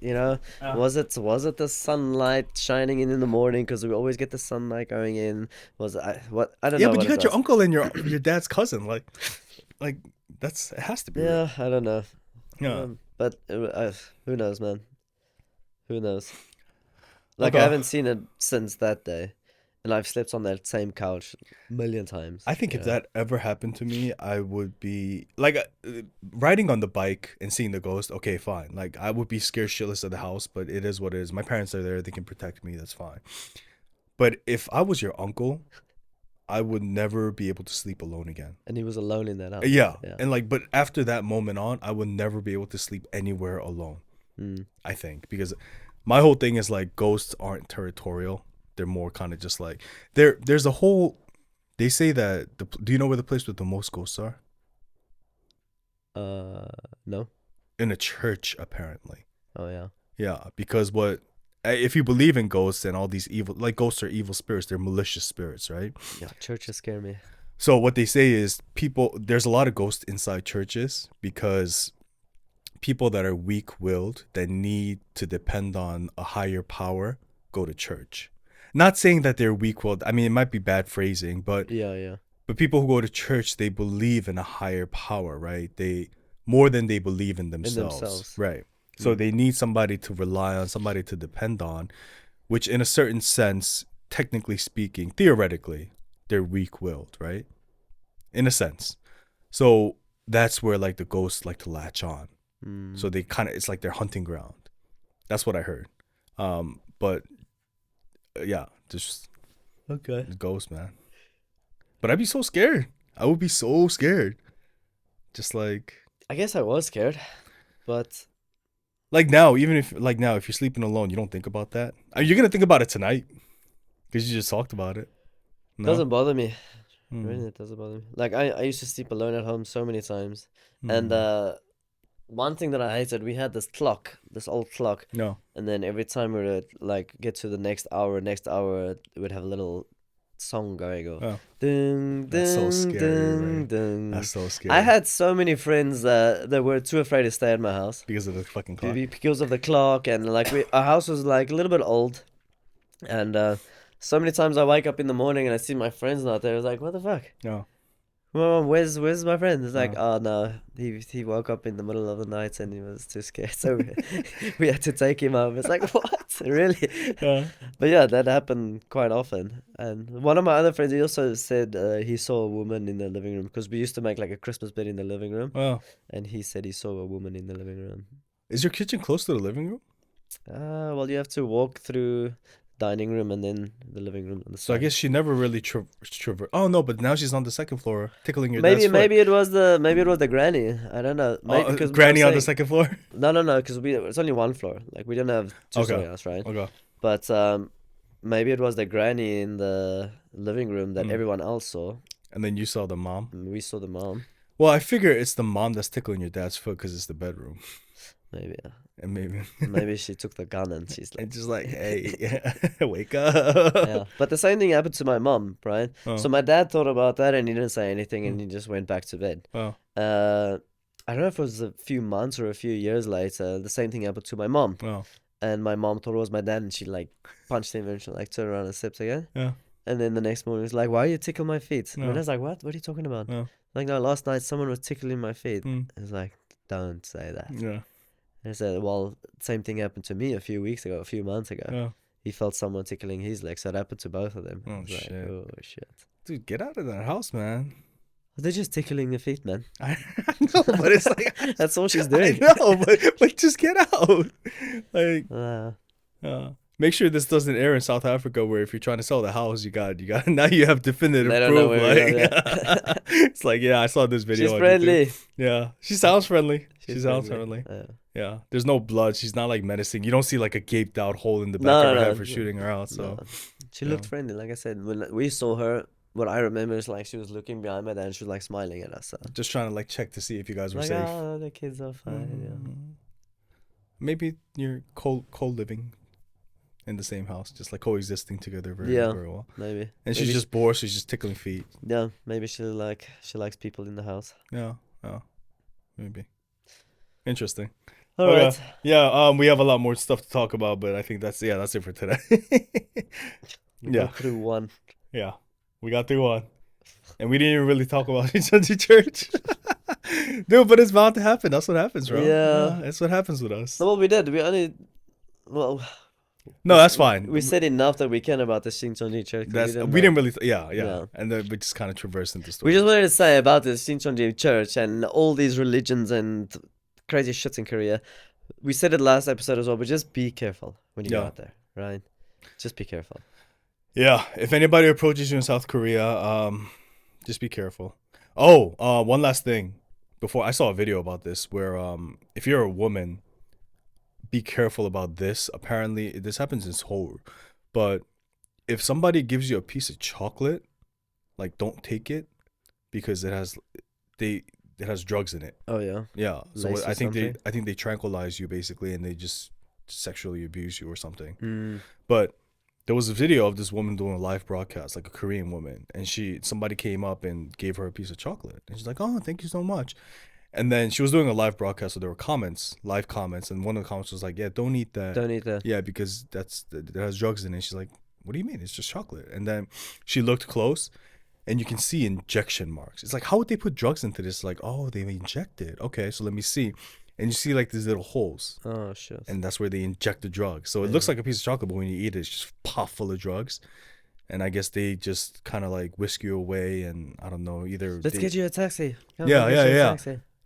Was it the sunlight shining in the morning? Because we always get the sunlight going in. Was it? I don't know. Yeah, but what you got your uncle and your dad's cousin. Like it has to be. Yeah, real. I don't know. Yeah. But who knows, man? Who knows? Like Okay. I haven't seen it since that day. And I've slept on that same couch a million times. I think if that ever happened to me, I would be like riding on the bike and seeing the ghost. Okay, fine. Like I would be scared shitless of the house, but it is what it is. My parents are there; they can protect me. That's fine. But if I was your uncle, I would never be able to sleep alone again. And he was alone in that house. Yeah. And like, but after that moment on, I would never be able to sleep anywhere alone. I think because my whole thing is like ghosts aren't territorial. They're more kind of just like there's a whole. They say that do you know where the place with the most ghosts are? No. In a church, apparently. Oh yeah. Yeah, because if you believe in ghosts and all these evil, like ghosts are evil spirits, they're malicious spirits, right? Yeah, churches scare me. So what they say is there's a lot of ghosts inside churches because people that are weak-willed that need to depend on a higher power go to church. Not saying that they're weak-willed. I mean, it might be bad phrasing, but yeah. But people who go to church, they believe in a higher power, right? They more than they believe in themselves. Right? So they need somebody to rely on, somebody to depend on, which in a certain sense, technically speaking, theoretically, they're weak-willed, right? In a sense. So that's where like the ghosts like to latch on. So they it's like their hunting ground. That's what I heard. But yeah, just ghosts, man. But I'd be so scared. I would be so scared. Just like I guess I was scared, but like now, if you're sleeping alone, you don't think about that. You're gonna think about it tonight because you just talked about it. No? Doesn't bother me. Really, it doesn't bother me. Like I used to sleep alone at home so many times, and one thing that I hated, we had this old clock. No. And then every time we would like get to the next hour, it would have a little song going. Oh. Ding, That's so ding, scary, ding, right? ding. That's so scary. I had so many friends that were too afraid to stay at my house because of the fucking clock. because of the clock, and like our house was like a little bit old, and so many times I wake up in the morning and I see my friends not there. I was like, what the fuck? No. Mom, where's my friend? It's like, oh no, he woke up in the middle of the night and he was too scared, so we had to take him home. It's like, what, really? But yeah, that happened quite often. And one of my other friends, he also said he saw a woman in the living room because we used to make like a Christmas bed in the living room. Oh. And he said he saw a woman in the living room. Is your kitchen close to the living room? Well, you have to walk through dining room and then the living room on the side. So I guess she never really traversed. Oh no, but now she's on the second floor tickling your maybe dad's foot. maybe it was the granny. I don't know. Maybe because granny on the second floor. No, because it's only one floor. Like we don't have two-story house, right? Okay. But maybe it was the granny in the living room that everyone else saw. And then you saw the mom. And we saw the mom. Well, I figure it's the mom that's tickling your dad's foot because it's the bedroom. Maybe. And maybe she took the gun and she's like, and just like, hey, wake up. Yeah, but the same thing happened to my mom, right? Oh. So my dad thought about that and he didn't say anything and he just went back to bed. Oh. I don't know if it was a few months or a few years later, the same thing happened to my mom. Oh. And my mom thought it was my dad and she like punched him and she like turned around and stepped again. Yeah. And then the next morning, it was like, why are you tickling my feet? No. And I was like, what? What are you talking about? No. Like, no, last night someone was tickling my feet. I was like, don't say that. Yeah. And I said, well, same thing happened to me a few months ago. Yeah. He felt someone tickling his leg, so it happened to both of them. Oh, shit. Like, oh, shit. Dude, get out of that house, man. They're just tickling your feet, man. I know, but it's like... That's all she's doing. I know, but just get out. Like... Make sure this doesn't air in South Africa, where if you're trying to sell the house, you got now you have definitive proof. Like, it's like, yeah, I saw this video. She's friendly. Yeah, she sounds friendly. She sounds friendly. Yeah, there's no blood. She's not like menacing. You don't see like a gaped out hole in the back of her head for shooting her out. So she looked friendly. Like I said, when we saw her, what I remember is like she was looking behind my dad and she was like smiling at us. So. Just trying to like check to see if you guys were like, safe. Oh, the kids are fine. Yeah. Maybe you're co-living in the same house, just like coexisting together very well. Maybe. And she's just bored, so she's just tickling feet. Yeah, maybe she likes people in the house. Yeah, maybe. Interesting. All right. Yeah, we have a lot more stuff to talk about, but I think that's it for today. We got through one. Yeah, we got through one, and we didn't even really talk about Shincheonji Church. Dude, but it's bound to happen. That's what happens, bro. Yeah, that's what happens with us. No, well, we did. No, that's fine. We said enough that we can about the Shincheonji Church. We didn't really, and then we just kind of traversed into stories. We just wanted to say about the Shincheonji Church and all these religions and crazy shits in Korea. We said it last episode as well, but just be careful when you go out there, right? Just be careful. Yeah, if anybody approaches you in South Korea, just be careful. Oh, one last thing. Before, I saw a video about this where if you're a woman, be careful about this. Apparently, this happens in Seoul, but if somebody gives you a piece of chocolate, like don't take it because it has drugs in it. Oh yeah. Yeah. So I think they tranquilize you basically, and they just sexually abuse you or something. But there was a video of this woman doing a live broadcast, like a Korean woman, and somebody came up and gave her a piece of chocolate, and she's like, "Oh, thank you so much." And then she was doing a live broadcast, so there were live comments, and one of the comments was like, "Yeah, don't eat that. Don't eat that. Yeah, because that has drugs in it." She's like, "What do you mean? It's just chocolate." And then she looked close, and you can see injection marks. It's like, how would they put drugs into this? Like, oh, they inject it. Okay, so let me see. And you see like these little holes. Oh shit. And that's where they inject the drugs. So it looks like a piece of chocolate, but when you eat it, it's just puff full of drugs. And I guess they just kind of like whisk you away, and I don't know, either let's get you a taxi. Yeah.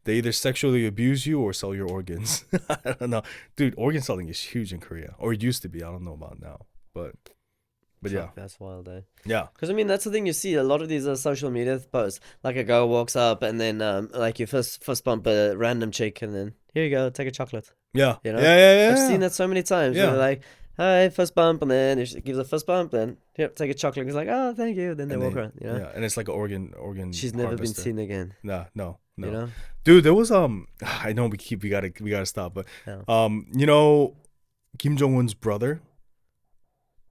They either sexually abuse you or sell your organs. I don't know. Dude, organ selling is huge in Korea. Or it used to be. I don't know about now. But yeah. That's wild, eh? Yeah. Because, I mean, that's the thing you see. A lot of these social media posts. Like a girl walks up and then like you first bump a random chick and then, here you go, take a chocolate. Yeah. You know? Yeah. I've seen that so many times. Yeah. They're like, hi, first bump. And then if she gives a first bump, then here, take a chocolate. It's like, oh, thank you. Then they walk around, you know? Yeah, and it's like an organ She's never been seen again. No. You know? Dude, there was I know we gotta stop, but you know Kim Jong-un's brother,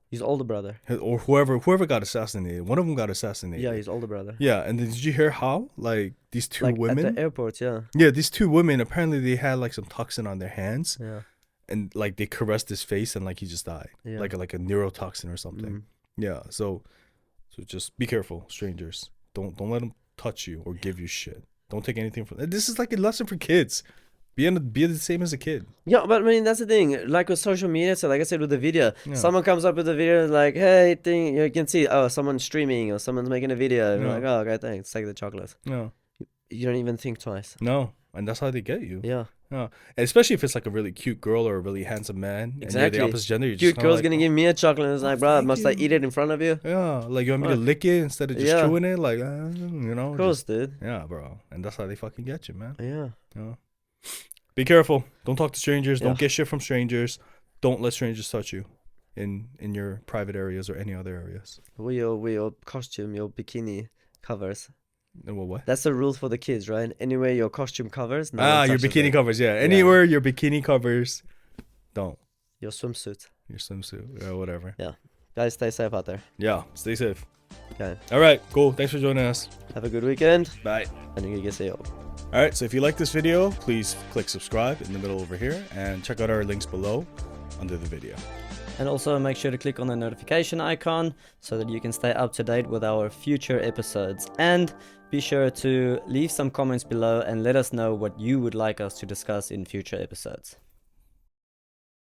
his older brother, or whoever got assassinated. One of them got assassinated. Yeah, his older brother. Yeah, and did you hear how like these two women at the airport? Yeah, these two women apparently they had like some toxin on their hands. Yeah, and like they caressed his face and like he just died. Yeah. like a neurotoxin or something. Yeah, so just be careful, strangers. Don't let them touch you or give you shit. Don't take anything from. This is like a lesson for kids. Be the same as a kid. Yeah, but I mean that's the thing. Like with social media, so like I said with the video, someone comes up with a video like, "Hey, thing," you can see, oh, someone's streaming or someone's making a video. And you're like, oh, okay, thanks, take the chocolate. No, you don't even think twice. No, and that's how they get you. Yeah. And especially if it's like a really cute girl or a really handsome man. Exactly. And you're the opposite gender. You're cute just girl's like, gonna give me a chocolate. And it's like, bro, must I eat it in front of you? Yeah, like you want me to lick it instead of just chewing it, like you know. Of course, dude. Yeah, bro, and that's how they fucking get you, man. Yeah. Be careful. Don't talk to strangers. Don't get shit from strangers. Don't let strangers touch you in your private areas or any other areas. Your costume, your bikini covers. What? That's the rule for the kids, right? Anywhere your costume covers. Your bikini covers. Yeah. Anywhere your bikini covers. Don't. Your swimsuit. Your swimsuit. Yeah, whatever. Yeah. Guys, stay safe out there. Yeah. Stay safe. Okay. All right. Cool. Thanks for joining us. Have a good weekend. Bye. 안녕히 All right. So if you like this video, please click subscribe in the middle over here and check out our links below under the video. And also make sure to click on the notification icon so that you can stay up to date with our future episodes. And be sure to leave some comments below and let us know what you would like us to discuss in future episodes.